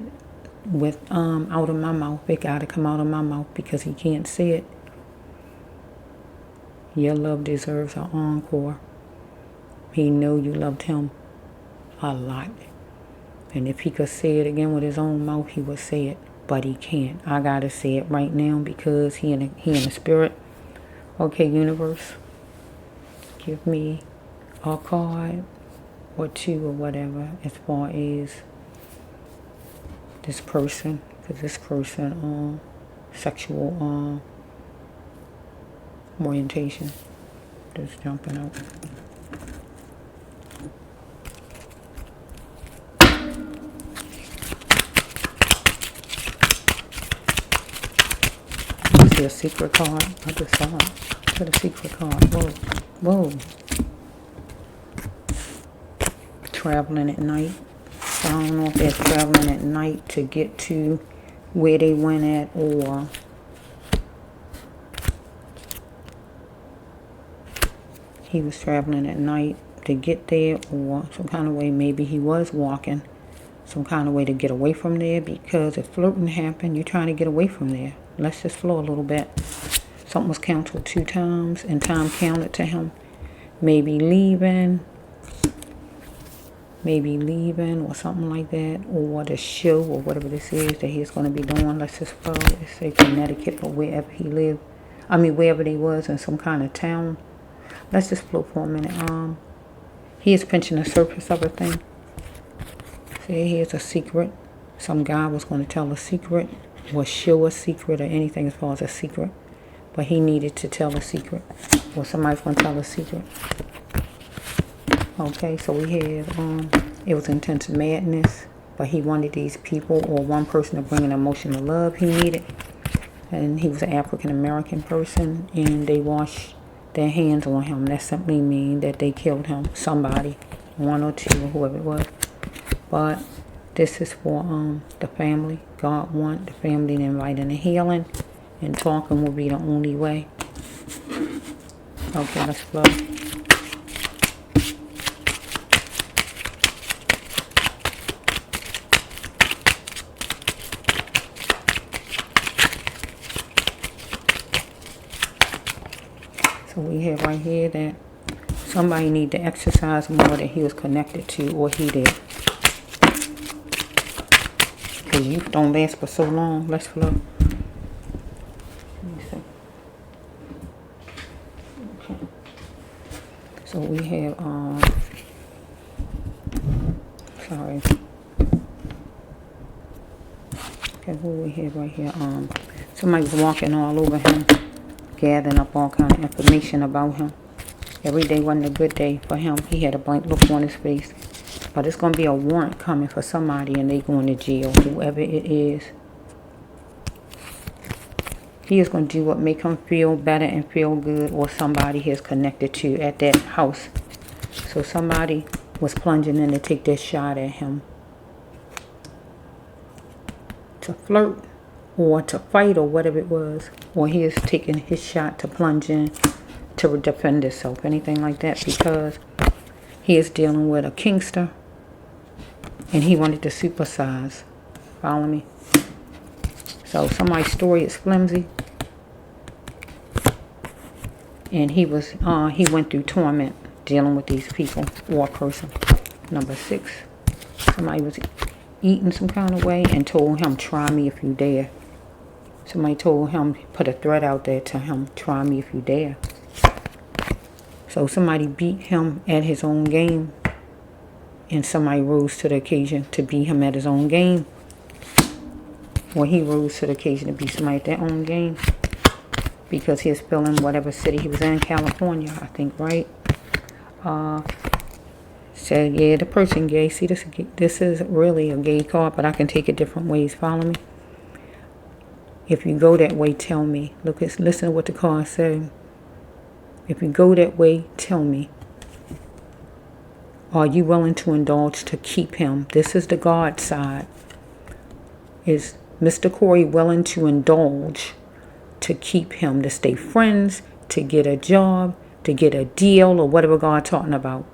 with out of my mouth. It got to come out of my mouth because he can't say it. Your love deserves an encore. He knew you loved him a lot. And if he could say it again with his own mouth, he would say it. But he can't. I got to say it right now because he in the spirit. Okay, universe, give me a card or two or whatever as far as this person. Because this person, sexual orientation. Just jumping out. I see a secret card. I just saw it. Put a secret card. Whoa. Whoa. Traveling at night. So I don't know if they're traveling at night to get to where they went at, or he was traveling at night to get there, or some kind of way. Maybe he was walking some kind of way to get away from there, because if flirting happened, you're trying to get away from there. Let's just flow a little bit. Something was counted 2 times and time counted to him. Maybe leaving or something like that, or the show or whatever this is that he's going to be doing. Let's just flow. Let's say Connecticut or wherever he lived. I mean, wherever they was in some kind of town. Let's just flow for a minute. He is pinching the surface of a thing. See, here's a secret. Some guy was going to tell a secret, or show a secret, or anything as far as a secret. But he needed to tell a secret, or somebody's going to tell a secret. Okay, so we have, it was intense madness, but he wanted these people or one person to bring an emotional love he needed. And he was an African-American person, and they washed their hands on him. That simply means that they killed him. Somebody, 1 or 2, or whoever it was. But this is for the family. God want the family to invite in a healing, and talking will be the only way. Okay, let's flow. So we have right here that somebody need to exercise more that he was connected to, or he did. Because youth don't last for so long. Let's flow. Let me see. Okay. So we have, sorry. Okay, what we have right here? Somebody's walking all over him, gathering up all kind of information about him. Every day wasn't a good day for him. He had a blank look on his face. But it's going to be a warrant coming for somebody, and they going to jail, whoever it is. He is going to do what make him feel better and feel good, or somebody he is connected to at that house. So somebody was plunging in to take this shot at him. To flirt, or to fight, or whatever it was. Or he is taking his shot to plunge in to defend himself, anything like that, because he is dealing with a Kingster, and he wanted to supersize. Follow me? So somebody's story is flimsy, and he went through torment dealing with these people, or a person. Number 6, somebody was eating some kind of way and told him, try me if you dare. Somebody told him, put a threat out there to him, try me if you dare. So somebody beat him at his own game, and somebody rose to the occasion to beat him at his own game. Or he rose to the occasion to beat somebody at their own game, because he was feeling whatever city he was in, California, I think, right? Said, yeah, the person gay. See, this is really a gay card, but I can take it different ways. Follow me? If you go that way, tell me. Listen to what the card said. If you go that way, tell me. Are you willing to indulge to keep him? This is the God side. Is Mr. Corey willing to indulge to keep him, to stay friends, to get a job, to get a deal, or whatever God's talking about?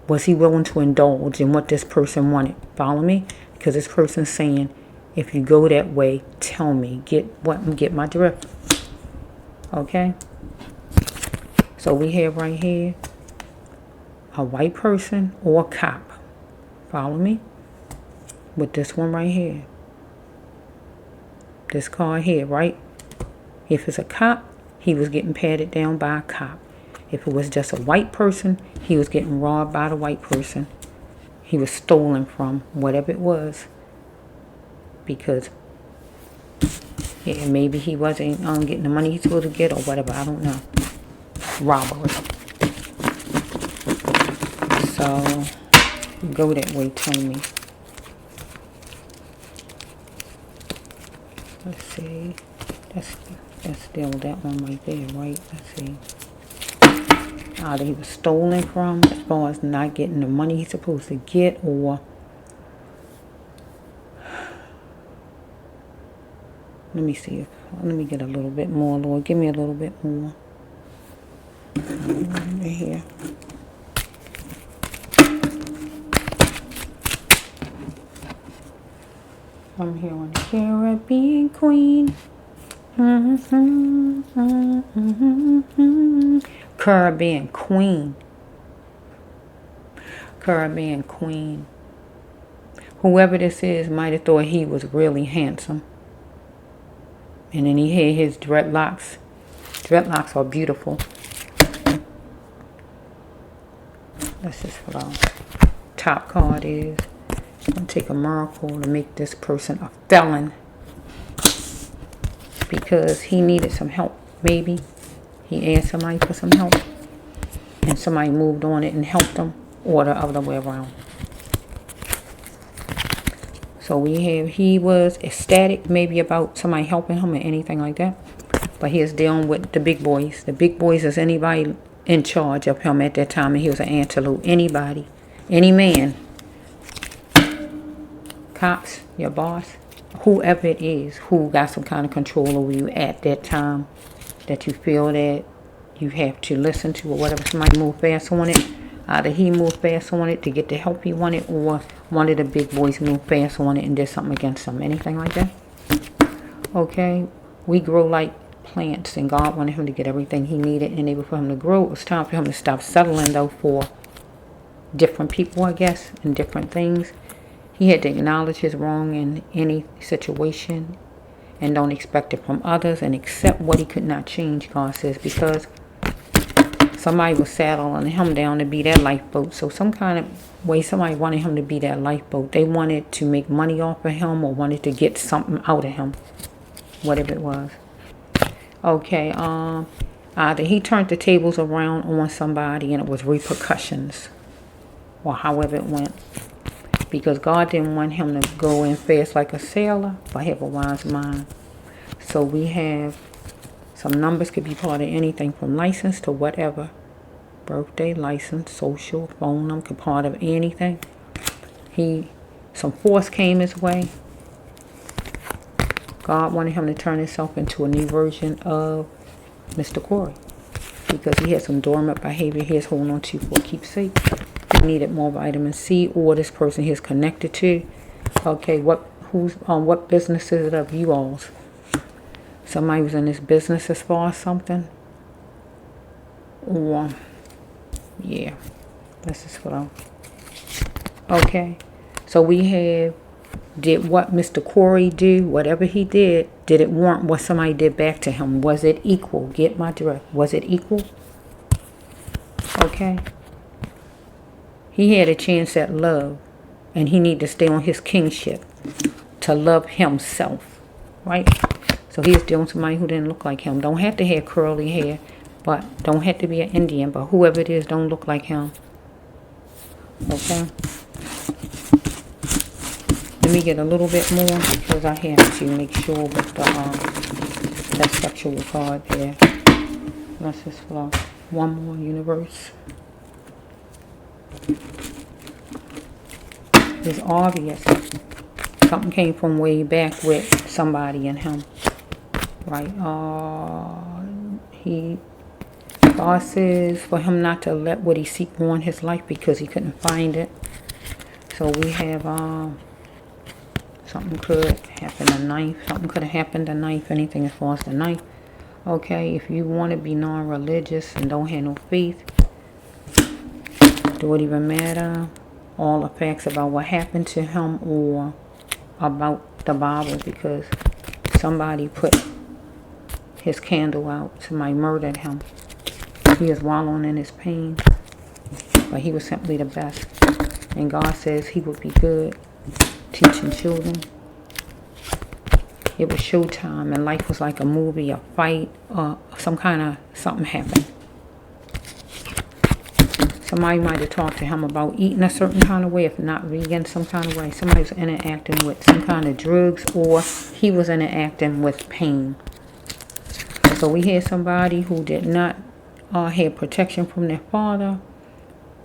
Was he willing to indulge in what this person wanted? Follow me? Because this person's saying, if you go that way, tell me. Get my drift. Okay? So we have right here a white person or a cop. Follow me? With this one right here. This card here, right? If it's a cop, he was getting patted down by a cop. If it was just a white person, he was getting robbed by the white person. He was stolen from, whatever it was. Because, yeah, maybe he wasn't getting the money he's supposed to get or whatever. I don't know. Robbery. So, go that way, tell me. Let's see. That's still that one right there, right? Let's see. Either he was stolen from as far as not getting the money he's supposed to get, or let me see. Let me get a little bit more, Lord. Give me a little bit more. Right here. I'm here on the Caribbean Queen. Caribbean Queen. Caribbean Queen. Whoever this is might have thought he was really handsome. And then he had his dreadlocks. Dreadlocks are beautiful. That's just what our top card is. I'm going to take a miracle to make this person a felon. Because he needed some help. Maybe he asked somebody for some help. And somebody moved on it and helped him. Or the other way around. So we have, he was ecstatic maybe about somebody helping him or anything like that. But he is dealing with the big boys. The big boys is anybody in charge of him at that time. And he was an antelope. Anybody. Any man. Cops. Your boss. Whoever it is who got some kind of control over you at that time. That you feel that you have to listen to or whatever. Somebody moved fast on it. Either he moved fast on it to get the help he wanted, or one of the big boys moved fast on it and did something against him. Anything like that? Okay. We grow like plants, and God wanted him to get everything he needed and able for him to grow. It was time for him to stop settling, though, for different people, I guess, and different things. He had to acknowledge his wrong in any situation and don't expect it from others and accept what he could not change, God says, because somebody was saddling him down to be that lifeboat. So some kind of way somebody wanted him to be that lifeboat. They wanted to make money off of him or wanted to get something out of him. Whatever it was. Okay, either he turned the tables around on somebody and it was repercussions. Or however it went. Because God didn't want him to go in fast like a sailor, but have a wise mind. So we have some numbers, could be part of anything from license to whatever. Birthday, license, social, phone number, could be part of anything. Some force came his way. God wanted him to turn himself into a new version of Mr. Corey. Because he had some dormant behavior he was holding on to for keepsake. He needed more vitamin C, or this person he is connected to. Okay, what business is it of you all's? Somebody was in this business as far as something. Or, yeah, this is what okay, so we have, did what Mr. Corey do, whatever he did it warrant what somebody did back to him? Was it equal? Get my direct. Was it equal? Okay. He had a chance at love, and he needed to stay on his kingship to love himself, right? So he's dealing with somebody who didn't look like him. Don't have to have curly hair, but don't have to be an Indian, but whoever it is, don't look like him. Okay? Let me get a little bit more because I have to make sure with that sexual card there. Let's just flow. One more universe. It's obvious. Something came from way back with somebody and him. Right? God says for him not to let what he seek ruin his life because he couldn't find it. So we have something could happen tonight. Something could have happened tonight. Anything as far as the knife. Okay, if you want to be non-religious and don't have no faith, do it even matter? All the facts about what happened to him or about the Bible, because somebody put his candle out. Somebody murdered him. He is wallowing in his pain, but he was simply the best. And God says he would be good teaching children. It was showtime, and life was like a movie, a fight, something happened. Somebody might have talked to him about eating a certain kind of way, if not vegan, some kind of way. Somebody was interacting with some kind of drugs, or he was interacting with pain. So we had somebody who did not have protection from their father,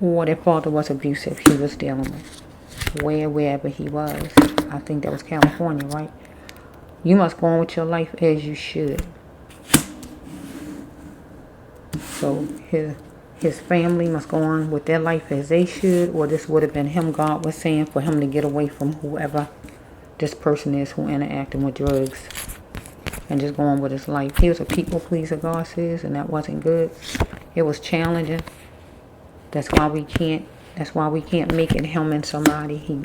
or their father was abusive. He was dealing with wherever he was. I think that was California, right? You must go on with your life as you should. So his family must go on with their life as they should, or this would have been him, God was saying, for him to get away from whoever this person is who interacting with drugs and just go on with his life. He was a people pleaser, God says, and that wasn't good. It was challenging. That's why we can't make it him and somebody he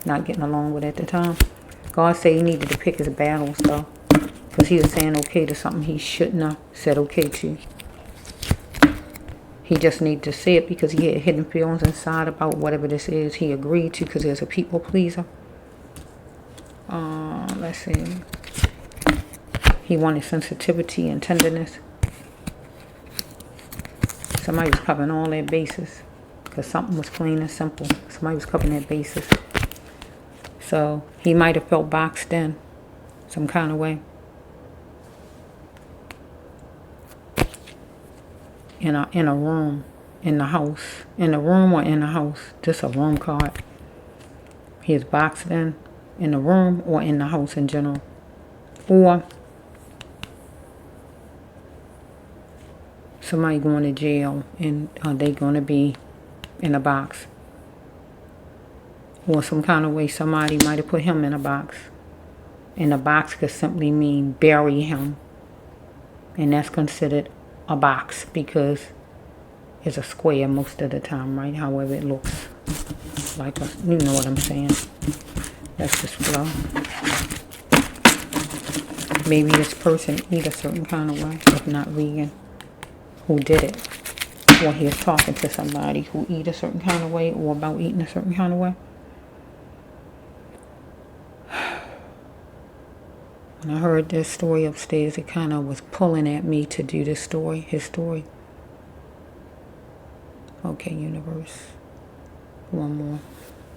not getting along with at the time. God said he needed to pick his battles though, because he was saying okay to something he shouldn't have said okay to. He just needed to say it because he had hidden feelings inside about whatever this is he agreed to, because there's a people pleaser. Let's see. He wanted sensitivity and tenderness. Somebody was covering all their bases because something was plain and simple. Somebody was covering their bases. So he might have felt boxed in some kind of way. In a room, in the house. In the room or in the house. Just a room card. He is boxed in the room or in the house in general. Or somebody going to jail and they going to be in a box. Or some kind of way somebody might have put him in a box. And a box could simply mean bury him. And that's considered a box because it's a square most of the time, right? However it looks like a, you know what I'm saying. That's just flow. Maybe this person eat a certain kind of way, if not vegan, who did it. Or he is talking to somebody who eat a certain kind of way or about eating a certain kind of way. When I heard this story upstairs, it kind of was pulling at me to do this story, his story. Okay, universe. One more.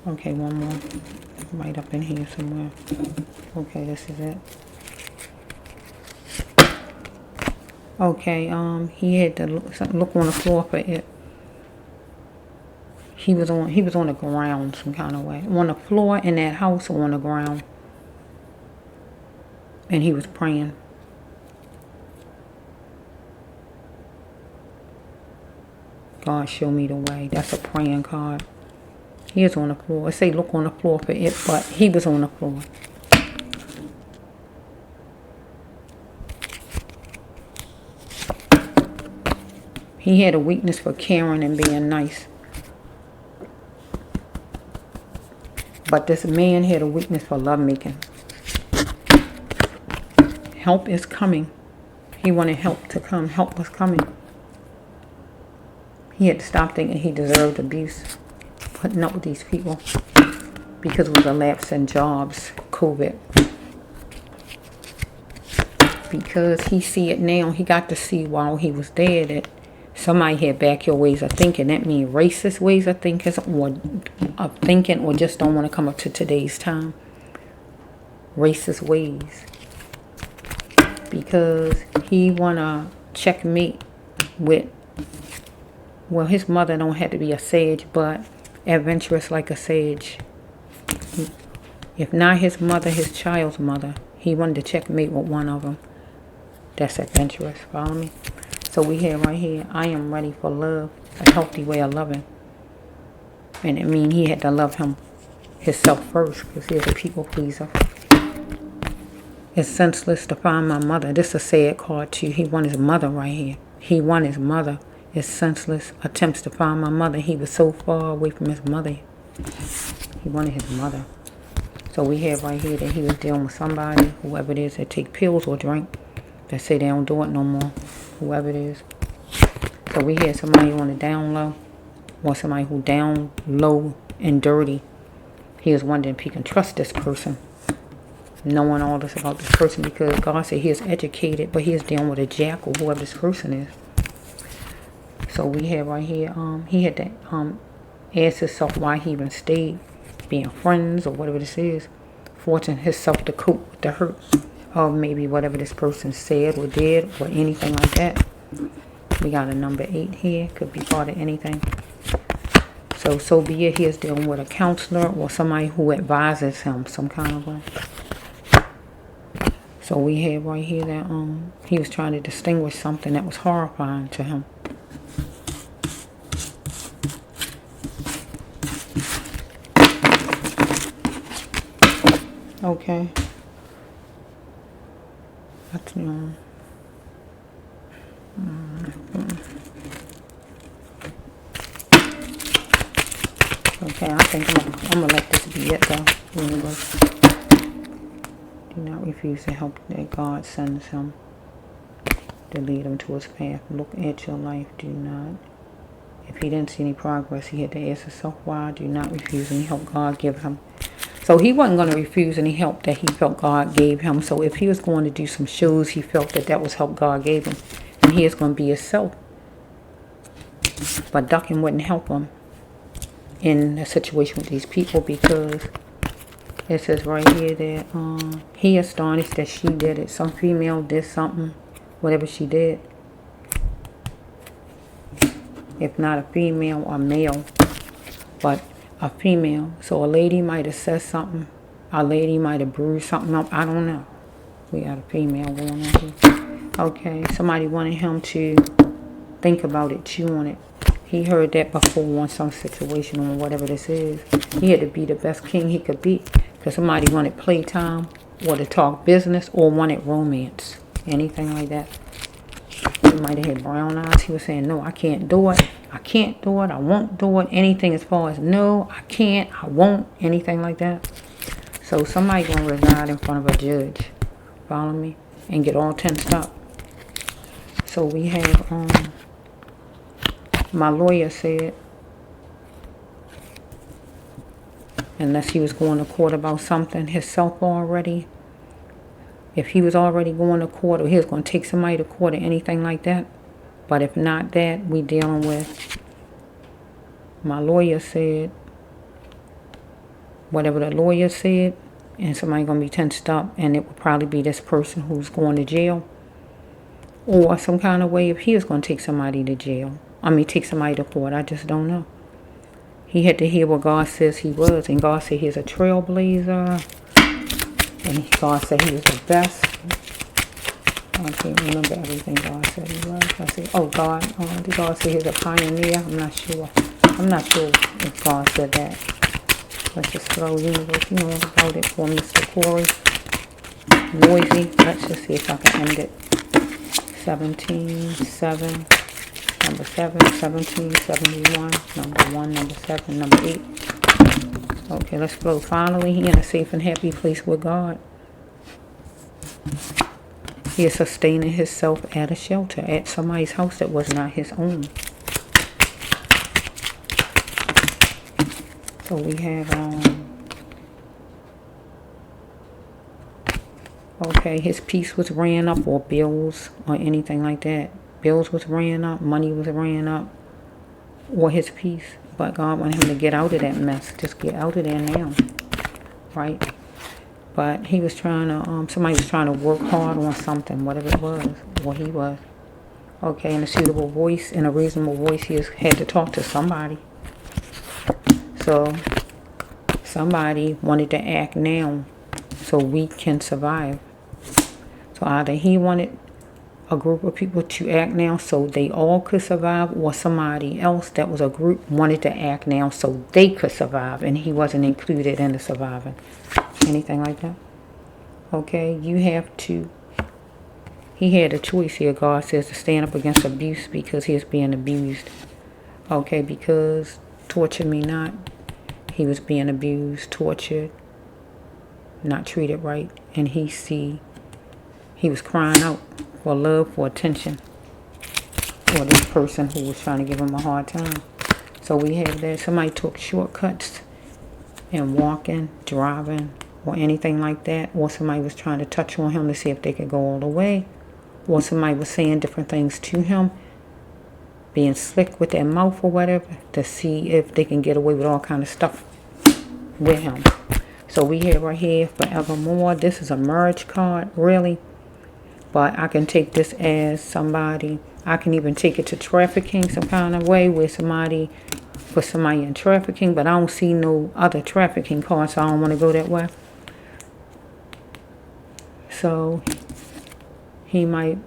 Okay, one more. Right up in here somewhere. Okay, this is it. Okay, he had to look on the floor for it. He was on the ground some kind of way. On the floor in that house or on the ground. And he was praying. God, show me the way. That's a praying card. He is on the floor. It say look on the floor for it, but he was on the floor. He had a weakness for caring and being nice. But this man had a weakness for lovemaking. Help is coming. He wanted help to come. Help was coming. He had to stop thinking he deserved abuse. Putting up with these people. Because it was a lapse in jobs. COVID. Because he see it now. He got to see while he was there that somebody had backyard ways of thinking. That means racist ways of thinking. Or just don't want to come up to today's time. Racist ways. Because he want to checkmate with, well, his mother don't have to be a sage, but adventurous like a sage. If not his mother, his child's mother. He wanted to checkmate with one of them. That's adventurous. Follow me? So we have right here, I am ready for love. A healthy way of loving. And it means he had to love himself first, because he's a people pleaser. It's senseless to find my mother. This is a sad card too. He won his mother right here. He won his mother. It's senseless attempts to find my mother. He was so far away from his mother. He wanted his mother. So we have right here that he was dealing with somebody, whoever it is, that take pills or drink, that say they don't do it no more, whoever it is. So we had somebody on the down low, or somebody who down low and dirty. He was wondering if he can trust this person, knowing all this about this person, because God said he is educated, but he is dealing with a jackal, whoever this person is. So we have right here, he had to ask himself why he even stayed, being friends or whatever this is, forcing himself to cope with the hurt of maybe whatever this person said or did or anything like that. We got a number 8 here, could be part of anything. So be it, he is dealing with a counselor or somebody who advises him some kind of way. So we have right here that he was trying to distinguish something that was horrifying to him. Okay. That's okay, I think I'm gonna let this be it though. Anyway. Do not refuse the help that God sends him to lead him to his path. Look at your life. Do not. If he didn't see any progress, he had to ask himself why. Do not refuse any help God give him. So he wasn't going to refuse any help that he felt God gave him. So if he was going to do some shows, he felt that that was help God gave him. And he is going to be himself. But ducking wouldn't help him in a situation with these people, because it says right here that he astonished that she did it. Some female did something, whatever she did. If not a female or male, but a female. So a lady might have said something. A lady might have bruised something up. I don't know. We got a female going on here. Okay, somebody wanted him to think about it, chew on it. He heard that before on some situation or whatever this is. He had to be the best king he could be, because somebody wanted playtime or to talk business or wanted romance. Anything like that. He might have had brown eyes. He was saying, no, I can't do it. I can't do it. I won't do it. Anything as far as no, I can't, I won't. Anything like that. So somebody going to reside in front of a judge. Follow me? And get all tensed up. So we have, my lawyer said, unless he was going to court about something himself already, if he was already going to court or he was going to take somebody to court or anything like that. But if not that, we dealing with, my lawyer said, whatever the lawyer said, and somebody going to be tensed up, and it would probably be this person who's going to jail. Or some kind of way if he was going to take somebody to jail. Take somebody to court. I just don't know. He had to hear what God says he was. And God said he's a trailblazer. And God said he was the best. I can't remember everything God said he was. I said, oh God, did God say he's a pioneer? I'm not sure. I'm not sure if God said that. Let's just throw universe, you know about it for Mr. Corey. Noisy. Let's just see if I can end it. 17, 7, number 7, 17, 71, number 1, number 7, number 8. Okay, let's flow. Finally, he in a safe and happy place with God. He is sustaining himself at a shelter, at somebody's house that was not his own. So we have, okay, his peace was ran up, or bills, or anything like that. Bills was ran up, money was ran up, or his peace. But God wanted him to get out of that mess. Just get out of there now, right? But he was trying to, somebody was trying to work hard on something, whatever it was, or he was. Okay, in a suitable voice, in a reasonable voice, he had to talk to somebody. So somebody wanted to act now so we can survive. So either he wanted a group of people to act now so they all could survive, or somebody else that was a group wanted to act now so they could survive, and he wasn't included in the surviving. Anything like that? Okay, you have to. He had a choice here, God says, to stand up against abuse because he is being abused. Okay, because torture me not. He was being abused, tortured, not treated right. And he was crying out for love, for attention, for this person who was trying to give him a hard time. So we have that. Somebody took shortcuts and walking, driving, or anything like that. Or somebody was trying to touch on him to see if they could go all the way. Or somebody was saying different things to him, being slick with their mouth or whatever, to see if they can get away with all kind of stuff with him. So we have right here, forevermore. This is a marriage card, really. But I can take this as somebody. I can even take it to trafficking some kind of way where somebody, for somebody in trafficking. But I don't see no other trafficking cards, so I don't want to go that way. So he might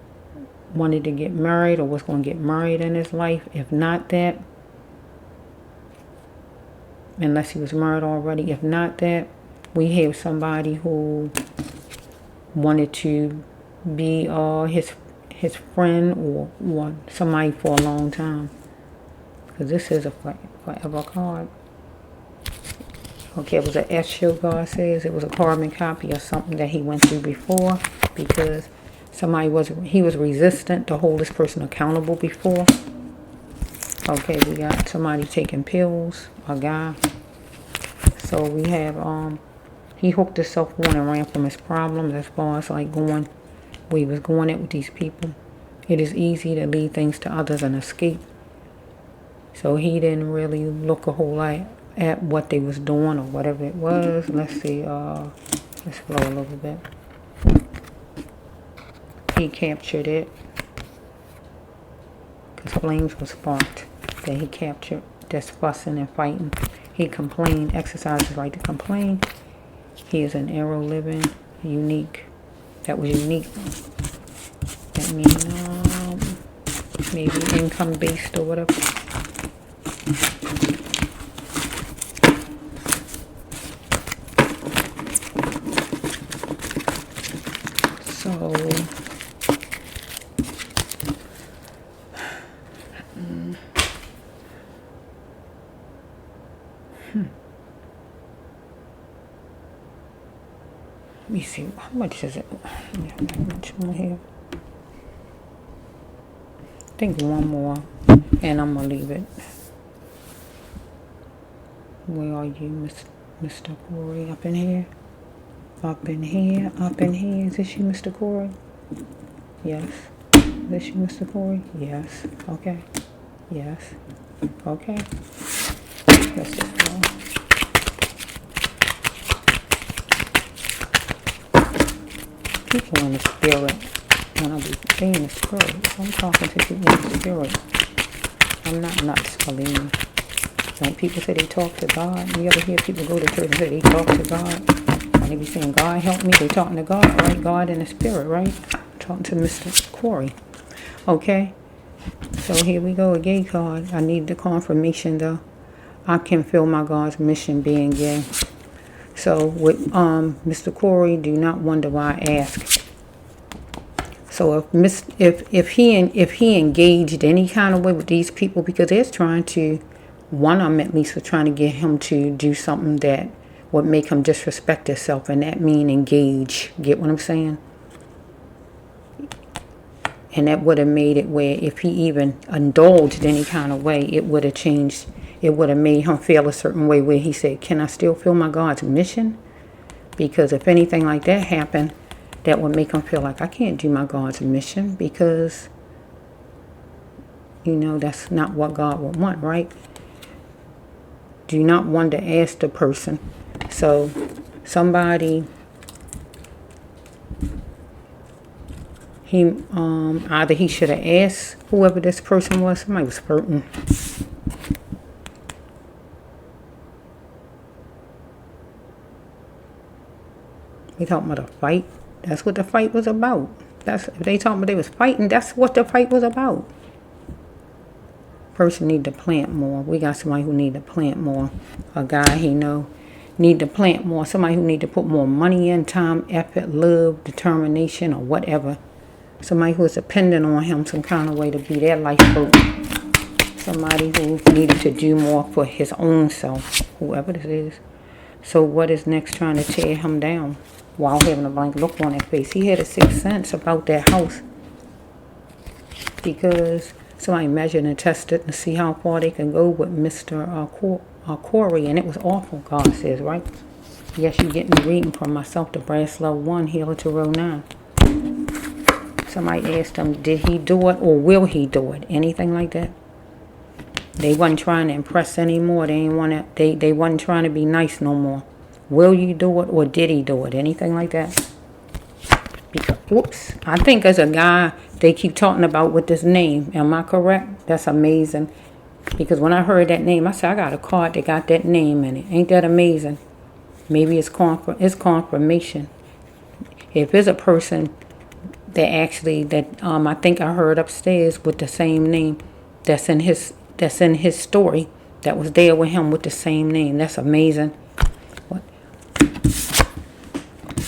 wanted to get married or was going to get married in his life. If not that, unless he was married already. If not that, we have somebody who wanted to be his friend or somebody for a long time. Because this is a forever card. Okay, it was an S-show, God says. It was a carbon copy of something that he went through before. Because he was resistant to hold this person accountable before. Okay, we got somebody taking pills, a guy. So we have, he hooked himself on and ran from his problems as far as like going where he was going at with these people. It is easy to leave things to others and escape. So he didn't really look a whole lot at what they was doing or whatever it was. Let's see, let's flow a little bit. He captured it because flames were sparked that he captured. That's fussing and fighting. He complained, exercised his right to complain. He is an arrow living, unique. That was unique. That means maybe income based or whatever. So let me see, how much is it? Yeah, how much more here? I think one more, and I'm going to leave it. Where are you, Mr. Corey? Up in here? Up in here? Up in here? Is this you, Mr. Corey? Yes. Is this you, Mr. Corey? Yes. Okay. Yes. Okay. Let's just go. People in the spirit. When I be in the spirit, I'm talking to people in the spirit. I'm not nuts, believe me. When people say they talk to God, you ever hear people go to church and say they talk to God? When they be saying, God help me, they talking to God, right? God in the spirit, right? Talking to Mr. Corey. Okay? So here we go, a gay card. I need the confirmation though. I can feel my God's mission being gay. So with Mr. Corey, do not wonder why I ask. So if he engaged any kind of way with these people, because they're trying to, one of them at least was trying to get him to do something that would make him disrespect himself, and that mean engage. Get what I'm saying? And that would have made it where if he even indulged any kind of way, it would have changed. It would have made him feel a certain way where he said, can I still feel my God's mission? Because if anything like that happened, that would make him feel like I can't do my God's mission because, you know, that's not what God would want, right? Do not want to ask the person. So somebody, either he should have asked whoever this person was. Somebody was flirting. We talking about a fight. That's what the fight was about. If they talking about they was fighting, that's what the fight was about. Person need to plant more. We got somebody who need to plant more. A guy he know need to plant more. Somebody who need to put more money in, time, effort, love, determination, or whatever. Somebody who is dependent on him some kind of way to be their lifeboat. Somebody who needed to do more for his own self, whoever this is. So what is next trying to tear him down while having a blank look on their face? He had a sixth sense about that house because somebody measured and tested to see how far they can go with Mr. Corey, and it was awful, God says, right? Yes, you're getting the reading from myself, I Debraas Love 1, Healer to Row 9. Somebody asked him, did he do it or will he do it? Anything like that? They wasn't trying to impress anymore. They wasn't trying to be nice no more. Will you do it or did he do it? Anything like that? Because, whoops. I think as a guy, they keep talking about with this name. Am I correct? That's amazing. Because when I heard that name, I said, I got a card that got that name in it. Ain't that amazing? Maybe it's confirmation. If it's a person that actually, I think I heard upstairs with the same name that's in his story, that was there with him with the same name. That's amazing.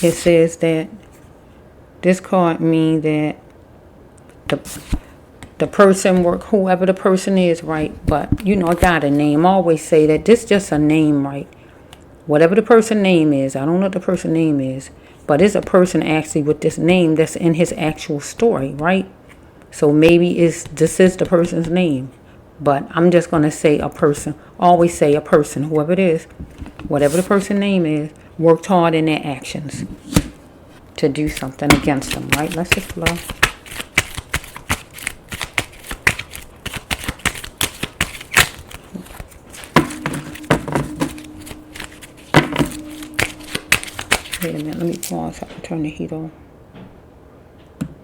It says that this card means that the person work, whoever the person is, right? But you know, I got a name. I always say that this just a name, right? Whatever the person name is, I don't know what the person name is, but it's a person actually with this name that's in his actual story, right? So maybe this is the person's name. But I'm just going to say a person. Always say a person, whoever it is. Whatever the person's name is, worked hard in their actions to do something against them, right? Let's just flow. Wait a minute, let me pause so I can turn the heat on.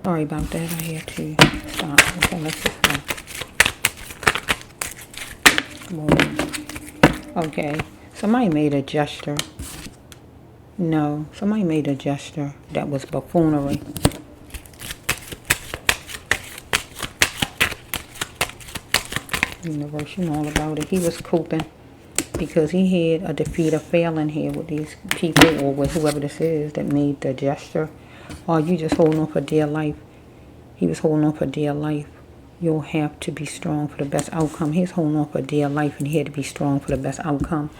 Sorry about that, I had to stop. Okay, let's just flow. Okay, somebody made a gesture. No, somebody made a gesture that was buffoonery. Universe, you know all about it. He was coping because he had a defeat or failing here with these people or with whoever this is that made the gesture. Or you just holding on for dear life. He was holding on for dear life. You'll have to be strong for the best outcome. He's holding on for dear life and he had to be strong for the best outcome.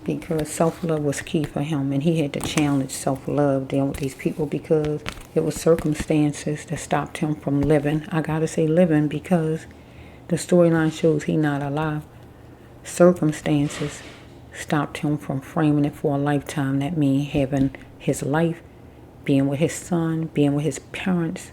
Because self-love was key for him and he had to challenge self-love dealing with these people because it was circumstances that stopped him from living. I gotta say living because the storyline shows he's not alive. Circumstances stopped him from framing it for a lifetime. That means having his life, being with his son, being with his parents,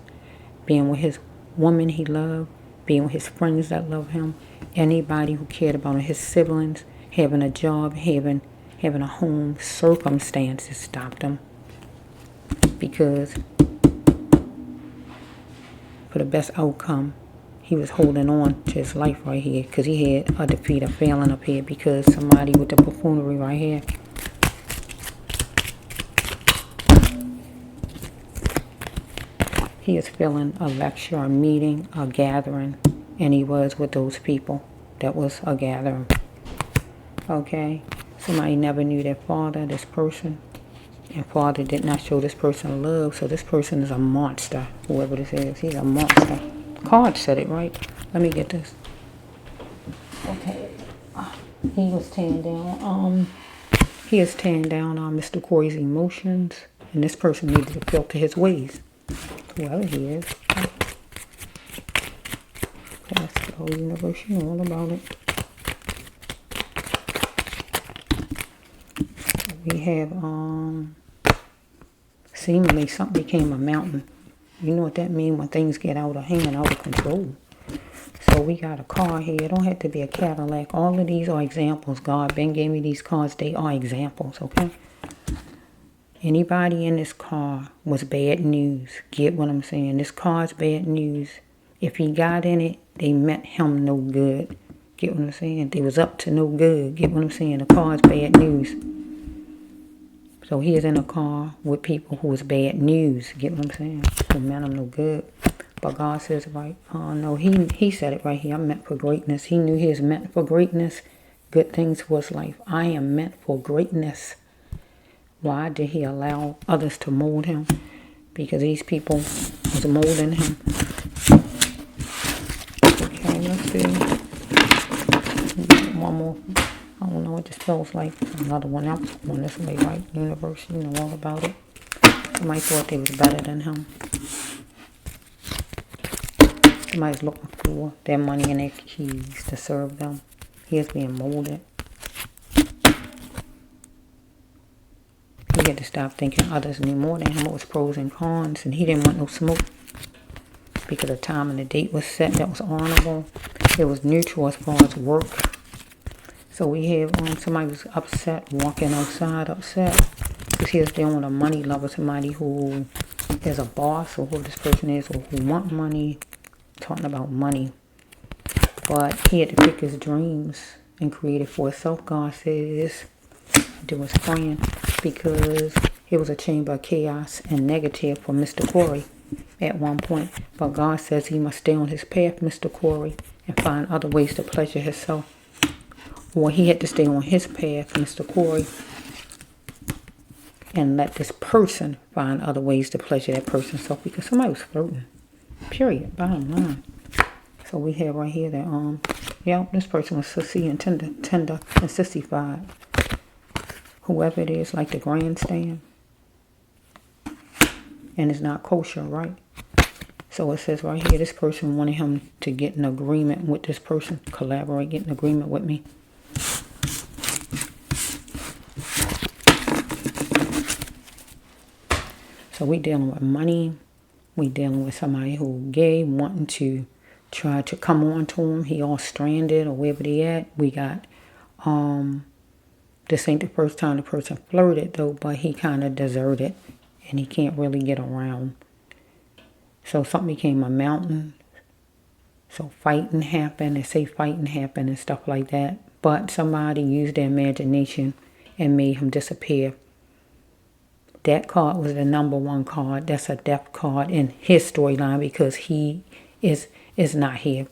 being with his woman he loved, being with his friends that love him, anybody who cared about him, his siblings, having a job, having a home. Circumstances stopped him because for the best outcome, he was holding on to his life right here because he had a defeat or failing up here because somebody with the buffoonery right here. He is feeling a lecture, a meeting, a gathering, and he was with those people. That was a gathering. Okay? Somebody never knew their father, this person, and father did not show this person love, so this person is a monster, whoever this is. He's a monster. The card said it, right? Let me get this. Okay. He was tearing down, he is tearing down Mr. Corey's emotions, and this person needed to filter his ways. Whoever he is. That's the whole universe, you know all about it. We have, seemingly something became a mountain. You know what that means when things get out of hand, out of control. So we got a car here. It don't have to be a Cadillac. All of these are examples. God Ben gave me these cars. They are examples, okay? Anybody in this car was bad news. Get what I'm saying? This car's bad news. If he got in it, they meant him no good. Get what I'm saying? They was up to no good. Get what I'm saying? The car's bad news. So he is in a car with people who is bad news. Get what I'm saying? Who meant him no good. But God says, right, no, he said it right here. I'm meant for greatness. He knew he was meant for greatness. Good things for his life. I am meant for greatness. Why did he allow others to mold him? Because these people was molding him. Okay, let's see. One more. I don't know what this feels like. Another one else going this way, right? Universe, you know all about it. Somebody thought they was better than him. Somebody's looking for their money and their keys to serve them. He is being molded. He had to stop thinking others knew more than him. It was pros and cons, and he didn't want no smoke. Because the time and the date was set, that was honorable. It was neutral as far as work. So we have somebody was upset, walking outside upset. Because he was dealing with a money lover, somebody who is a boss, or who this person is, or who want money, talking about money. But he had to pick his dreams and create it for himself. God says, do his plan, because it was a chamber of chaos and negative for Mr. Corey at one point. But God says he must stay on his path, Mr. Corey, and find other ways to pleasure himself. Or he had to stay on his path, Mr. Corey, and let this person find other ways to pleasure that person's self, because somebody was flirting. Period. Bottom line. So we have right here that this person was sissy and tender and sissified. Whoever it is, like the grandstand. And it's not kosher, right? So it says right here, this person wanted him to get an agreement with this person, collaborate, get an agreement with me. So we dealing with money. We dealing with somebody who gay, wanting to try to come on to him. He all stranded or wherever they at. We got, this ain't the first time the person flirted though, but he kind of deserted and he can't really get around. So something became a mountain. So fighting happened. They say fighting happened and stuff like that. But somebody used their imagination and made him disappear. That card was the number one card. That's a death card in his storyline, because he is not here.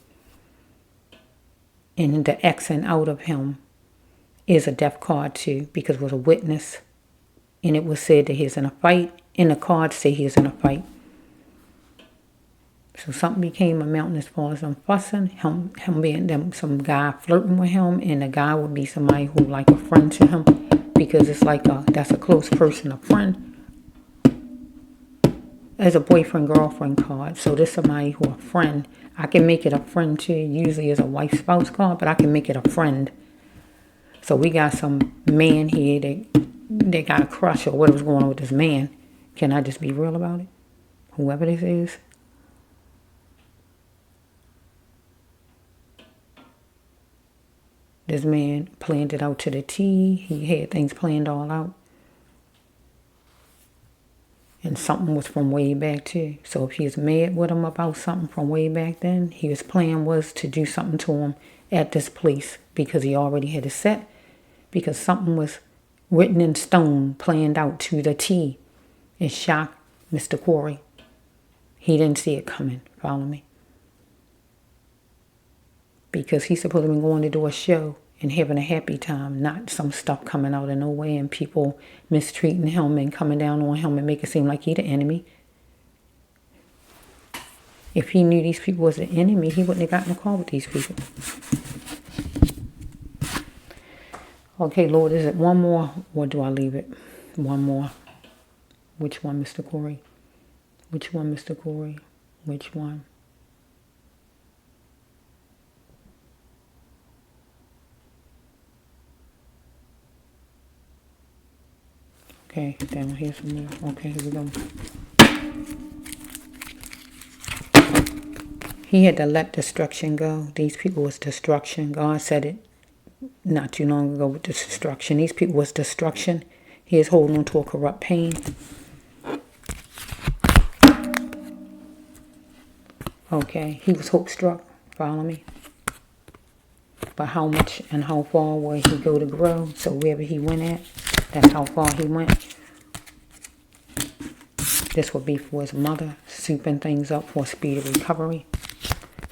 And the X and out of him is a death card too, because it was a witness. And it was said that he's in a fight. And the cards say he's in a fight. So something became a mountain as far as them fussing, him being them, some guy flirting with him, and the guy would be somebody who like a friend to him, because it's like that's a close person, a friend. As a boyfriend-girlfriend card. So this somebody who a friend. I can make it a friend too. Usually as a wife-spouse card, but I can make it a friend. So we got some man here that got a crush or whatever's going on with this man. Can I just be real about it? Whoever this is. This man planned it out to the T. He had things planned all out. And something was from way back too. So if he was mad with him about something from way back then, his plan was to do something to him at this place, because he already had it set. Because something was written in stone, planned out to the T. It shocked Mr. Corey. He didn't see it coming. Follow me? Because he's supposed to be going to do a show and having a happy time, not some stuff coming out of nowhere and people mistreating him and coming down on him and make it seem like he the enemy. If he knew these people was the enemy, he wouldn't have gotten a call with these people. Okay, Lord, is it one more or do I leave it? One more. Which one, Mr. Corey? Which one, Mr. Corey? Which one? Okay, down here some more. Okay, here we go. He had to let destruction go. These people was destruction. God said it not too long ago with destruction. These people was destruction. He is holding on to a corrupt pain. Okay, he was hope struck. Follow me? but how much and how far will he go to grow? So wherever he went at, that's how far he went. This would be for his mother, souping things up for speedy recovery.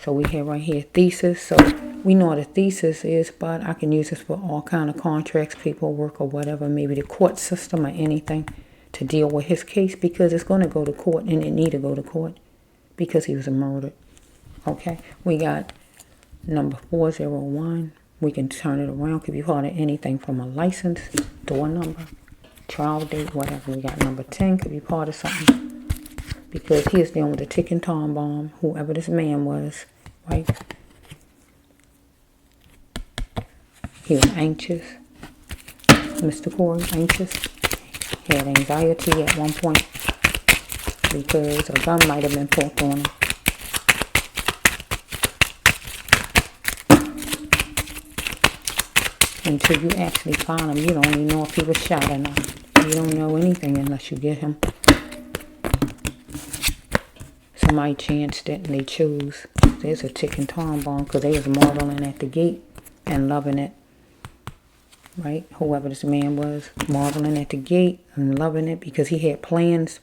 So we have right here thesis. So we know what a thesis is, but I can use this for all kind of contracts, paperwork, or whatever, maybe the court system or anything to deal with his case, because it's going to go to court, and it need to go to court because he was murdered. Okay, we got number 401. We can turn it around. Could be part of anything from a license, door number, trial date, whatever. We got number 10. Could be part of something because he is dealing with a ticking time bomb, whoever this man was, right? He was anxious. Mr. Corey, anxious. He had anxiety at one point because a gun might have been pulled on him. Until you actually find him, you don't even know if he was shot or not. You don't know anything unless you get him. Somebody chanced it and they chose. There's a ticking time bomb because they was marveling at the gate and loving it. Right? Whoever this man was, marveling at the gate and loving it because he had plans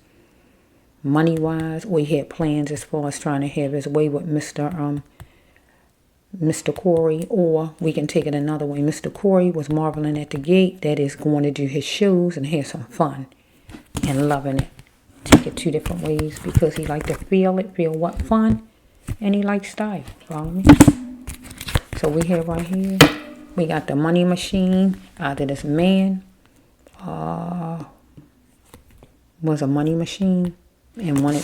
money-wise, or he had plans as far as trying to have his way with Mr. Corey, or we can take it another way. Mr. Corey was marveling at the gate, that is going to do his shows and have some fun and loving it. Take it two different ways because he liked to feel what fun, and he liked style. Follow me? So we have right here, we got the money machine. Either this man was a money machine and wanted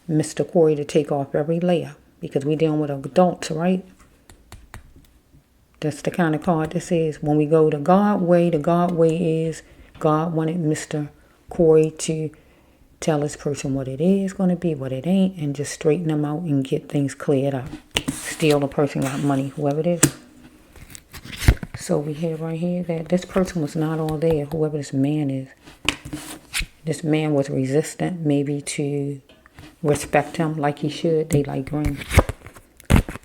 Mr. Corey to take off every layer because we dealing with adults, right? That's the kind of card this is. When we go the God way is God wanted Mr. Corey to tell this person what it is going to be, what it ain't, and just straighten them out and get things cleared up. Still the person got money, whoever it is. So we have right here that this person was not all there, whoever this man is. This man was resistant, maybe to respect him like he should. They like green.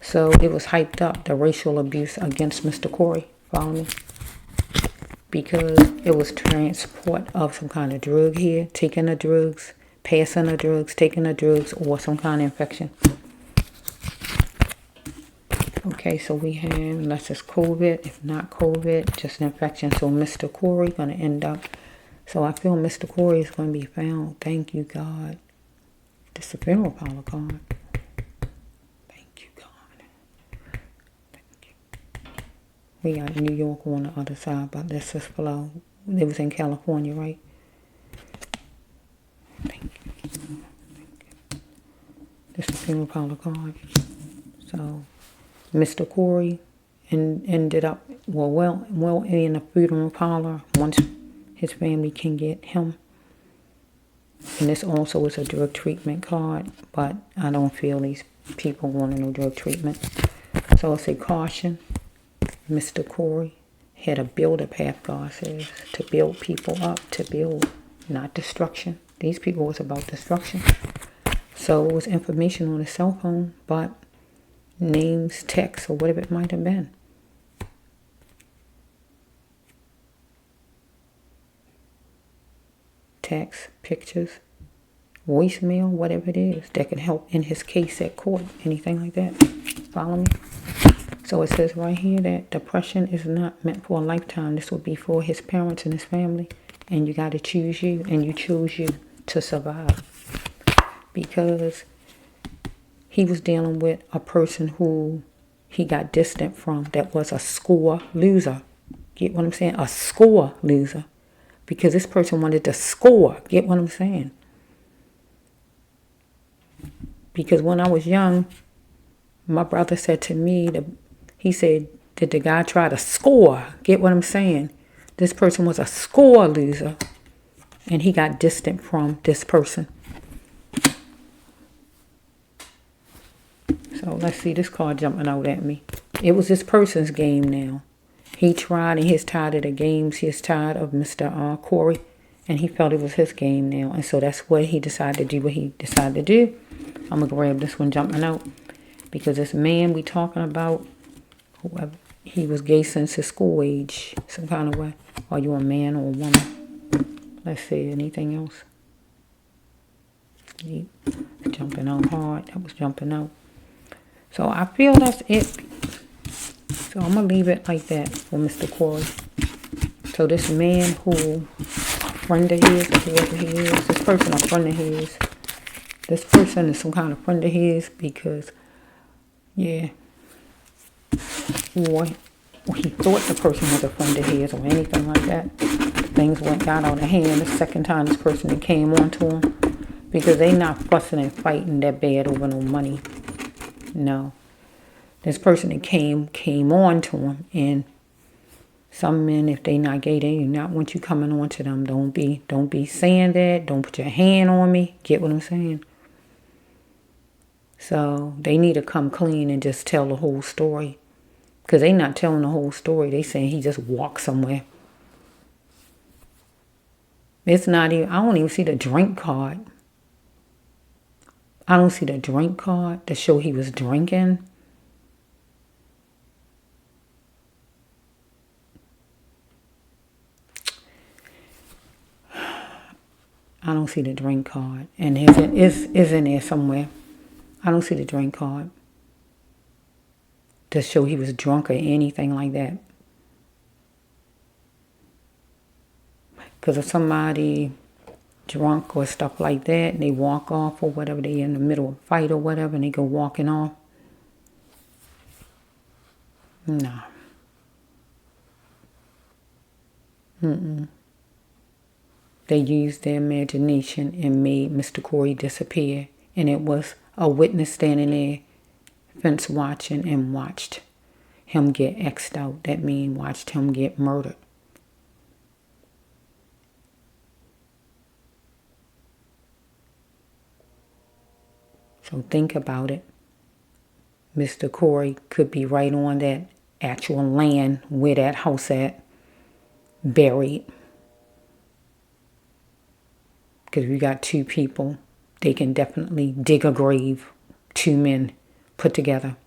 So it was hyped up, the racial abuse against Mr. Corey, follow me? Because it was transport of some kind of drug here, taking the drugs, passing the drugs, taking the drugs, or some kind of infection. Okay, so we have, unless it's COVID, if not COVID, just an infection. So Mr. Corey going to end up, so I feel Mr. Corey is going to be found. Thank you, God. This is a funeral parlor card. We got New York on the other side, but let's just flow. It was in California, right? Thank you. This is a funeral parlor card. So, Mr. Corey ended up, well in a funeral parlor once his family can get him. And this also is a drug treatment card, but I don't feel these people wanting no drug treatment. So it's a caution. Mr. Corey had a builder path, God says, to build people up, to build, not destruction. These people was about destruction. So it was information on his cell phone, but names, texts, or whatever it might have been. Text, pictures, voicemail, whatever it is that can help in his case at court, anything like that. Follow me? So it says right here that depression is not meant for a lifetime. This will be for his parents and his family. And you got to choose you, and you choose you to survive. Because he was dealing with a person who he got distant from that was a score loser. Get what I'm saying? A score loser. Because this person wanted to score. Get what I'm saying? Because when I was young, my brother said to me, he said, did the guy try to score? Get what I'm saying? This person was a score loser. And he got distant from this person. So let's see this card jumping out at me. It was this person's game now. He tried and he's tired of the games. He's tired of Mr. Corey. And he felt it was his game now. And so that's what he decided to do, what he decided to do. I'm going to grab this one jumping out. Because this man we talking about, whoever, he was gay since his school age, some kind of way. Are you a man or a woman? Let's see, anything else? Jumping out hard. That was jumping out. So I feel that's it. So I'm going to leave it like that for Mr. Corey. So this man who, a friend of his, or whoever he is, this person a friend of his. This person is some kind of friend of his because, yeah, or he thought the person was a friend of his or anything like that. Things got out of hand the second time this person that came on to him. Because they not fussing and fighting that bad over no money. No. This person that came on to him. And some men, if they not gay, they do not want you coming on to them. Don't be saying that. Don't put your hand on me. Get what I'm saying? So they need to come clean and just tell the whole story. Because they not telling the whole story. They saying he just walked somewhere. It's not even, I don't even see the drink card. I don't see the drink card to show he was drinking. I don't see the drink card. And it's in there somewhere. I don't see the drink card to show he was drunk or anything like that. Because if somebody drunk or stuff like that and they walk off or whatever, they in the middle of a fight or whatever and they go walking off. No. They used their imagination and made Mr. Corey disappear. And it was a witness standing there, fence watching, and watched him get X'd out. That means watched him get murdered. So think about it. Mr. Corey could be right on that actual land where that house at, buried. Because we got two people, they can definitely dig a grave. Two men put together.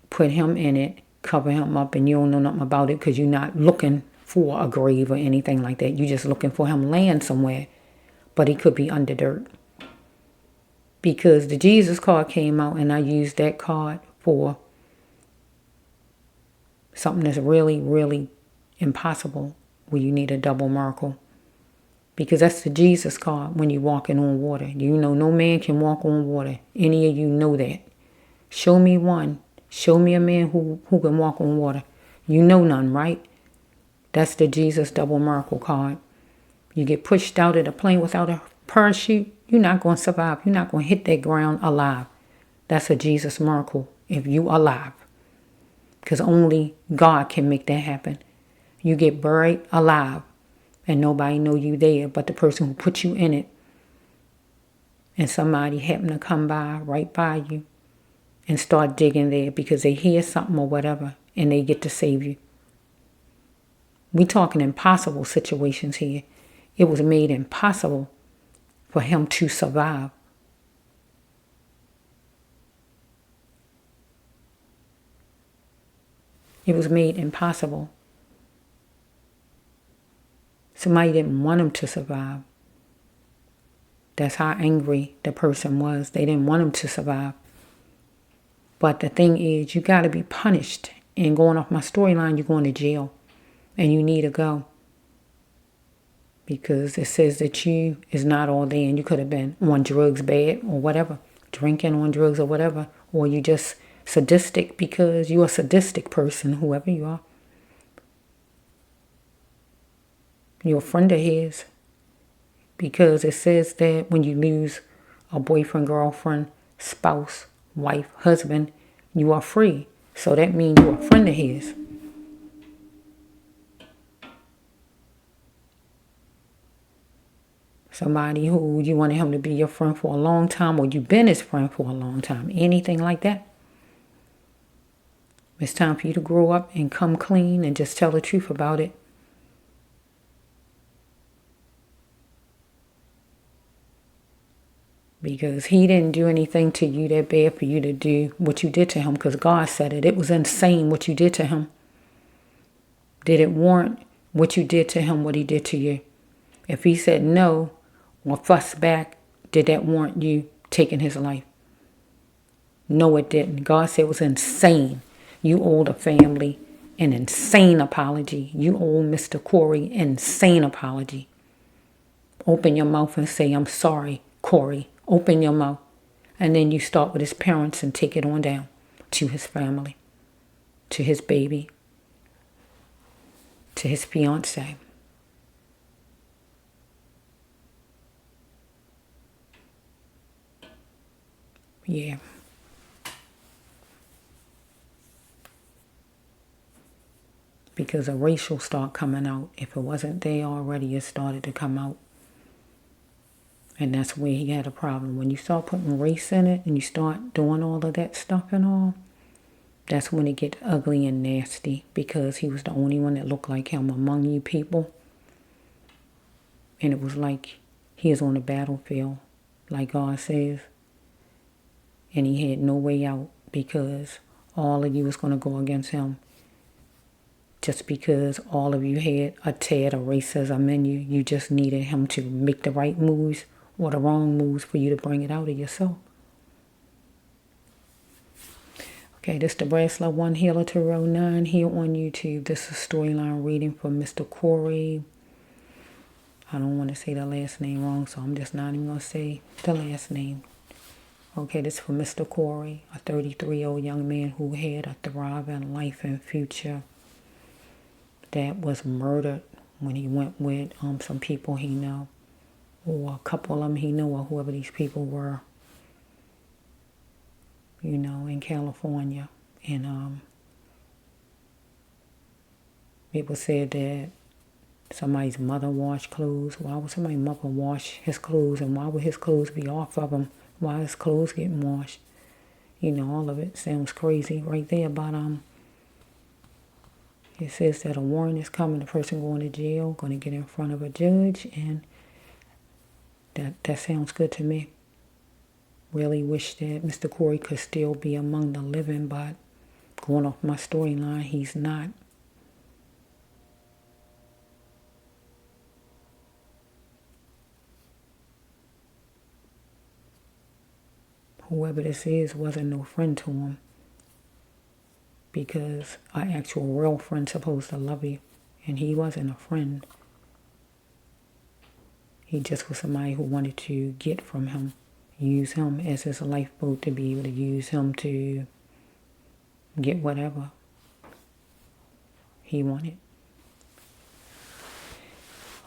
Put him in it, cover him up, and you don't know nothing about it because you're not looking for a grave or anything like that. You're just looking for him laying somewhere. But he could be under dirt. Because the Jesus card came out and I used that card for something that's really, really impossible where you need a double miracle. Because that's the Jesus card when you're walking on water. You know no man can walk on water. Any of you know that. Show me one. Show me a man who can walk on water. You know none, right? That's the Jesus double miracle card. You get pushed out of the plane without a parachute, you're not going to survive. You're not going to hit that ground alive. That's a Jesus miracle if you alive. Because only God can make that happen. You get buried alive and nobody know you there but the person who put you in it. And somebody happen to come by right by you and start digging there because they hear something or whatever and they get to save you. We talking impossible situations here. It was made impossible for him to survive. It was made impossible. Somebody didn't want him to survive. That's how angry the person was. They didn't want him to survive. But the thing is, you got to be punished. And going off my storyline, you're going to jail. And you need to go. Because it says that you is not all there and you could have been on drugs bad or whatever. Drinking on drugs or whatever. Or you just sadistic because you're a sadistic person, whoever you are. You're a friend of his. Because it says that when you lose a boyfriend, girlfriend, spouse, wife, husband, you are free. So that means you're a friend of his. Somebody who you wanted him to be your friend for a long time or you've been his friend for a long time. Anything like that. It's time for you to grow up and come clean and just tell the truth about it. Because he didn't do anything to you that bad for you to do what you did to him, because God said it. It was insane what you did to him. Did it warrant what you did to him, what he did to you? If he said no or fussed back, did that warrant you taking his life? No, it didn't. God said it was insane. You owe the family an insane apology. You owe Mr. Corey an insane apology. Open your mouth and say, I'm sorry, Corey. Open your mouth. And then you start with his parents and take it on down to his family, to his baby, to his fiance. Yeah. Because a race will start coming out. If it wasn't there already, it started to come out. And that's where he had a problem. When you start putting race in it and you start doing all of that stuff and all, that's when it gets ugly and nasty, because he was the only one that looked like him among you people. And it was like he is on the battlefield, like God says. And he had no way out, because all of you was going to go against him. Just because all of you had a tad of racism in you, you just needed him to make the right moves or the wrong moves for you to bring it out of yourself. Okay, this is Debraas Love 1 Healer 209 here on YouTube. This is storyline reading for Mr. Corey. I don't want to say the last name wrong, so I'm just not even going to say the last name. Okay, this is for Mr. Corey, a 33-year-old young man who had a thriving life and future that was murdered when he went with some people he know, or a couple of them he knew, or whoever these people were, you know, in California. And it was said that somebody's mother washed clothes. Why would somebody's mother wash his clothes, and why would his clothes be off of him? Why is clothes getting washed? You know, all of it sounds crazy right there. But it says that a warrant is coming. The person going to jail, going to get in front of a judge, and that sounds good to me. Really wish that Mr. Corey could still be among the living, but going off my storyline, he's not. Whoever this is wasn't no friend to him, because an actual real friend's supposed to love you, and he wasn't a friend. He just was somebody who wanted to get from him, use him as his lifeboat to be able to use him to get whatever he wanted.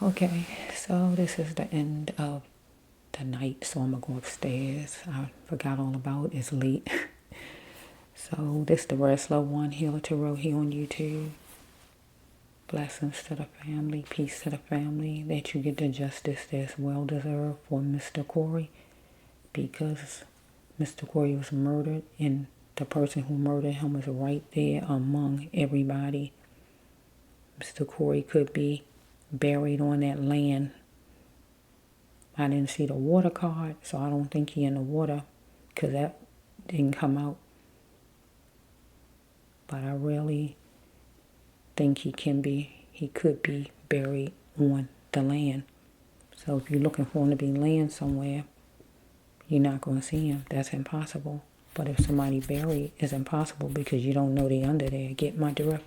Okay, so this is the end of the night, so I'm going to go upstairs. I forgot all about it. It's late. So this is the Debraas Love 1 Healer Tarot here on YouTube. Blessings to the family, peace to the family, that you get the justice that's well deserved for Mr. Corey, because Mr. Corey was murdered, and the person who murdered him was right there among everybody. Mr. Corey could be buried on that land. I didn't see the water card, so I don't think he in the water, because that didn't come out. But I really think he could be buried on the land. So if you're looking for him to be laying somewhere, you're not going to see him. That's impossible. But if somebody buried, it's impossible, because you don't know they under there. Get my drift?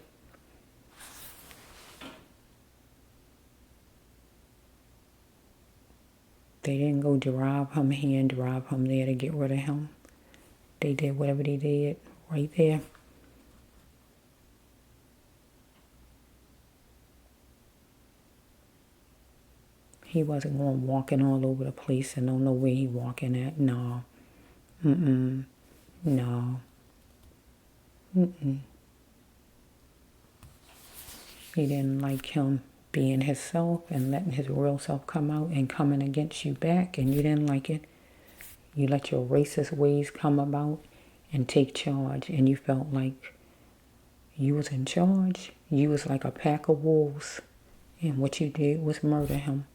They didn't go drive him here and drive him there to get rid of him. They did whatever they did right there. He wasn't going walking all over the place and don't know where he walking at. No. No. He didn't like him being himself and letting his real self come out and coming against you back, and you didn't like it. You let your racist ways come about and take charge, and you felt like you was in charge. You was like a pack of wolves, and what you did was murder him.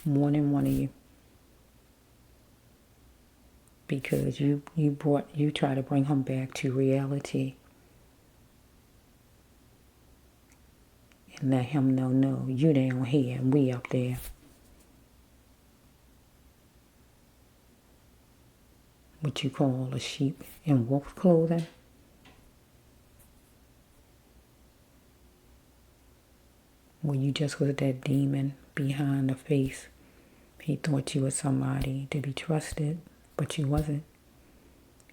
more than one of you. Because you try to bring him back to reality and let him know, no, you down here and we up there. What you call a sheep in wolf clothing. Well, you just was that demon behind the face. He thought you was somebody to be trusted, but you wasn't.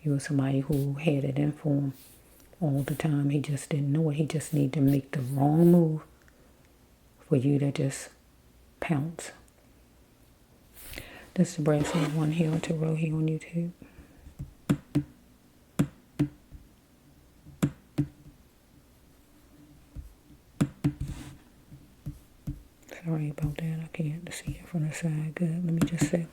You were somebody who had it in for him all the time. He just didn't know it. He just needed to make the wrong move for you to just pounce. This is Debraas Love 1 here on Tarot here on YouTube. Sorry about that. I can't see it from the side good. Let me just say.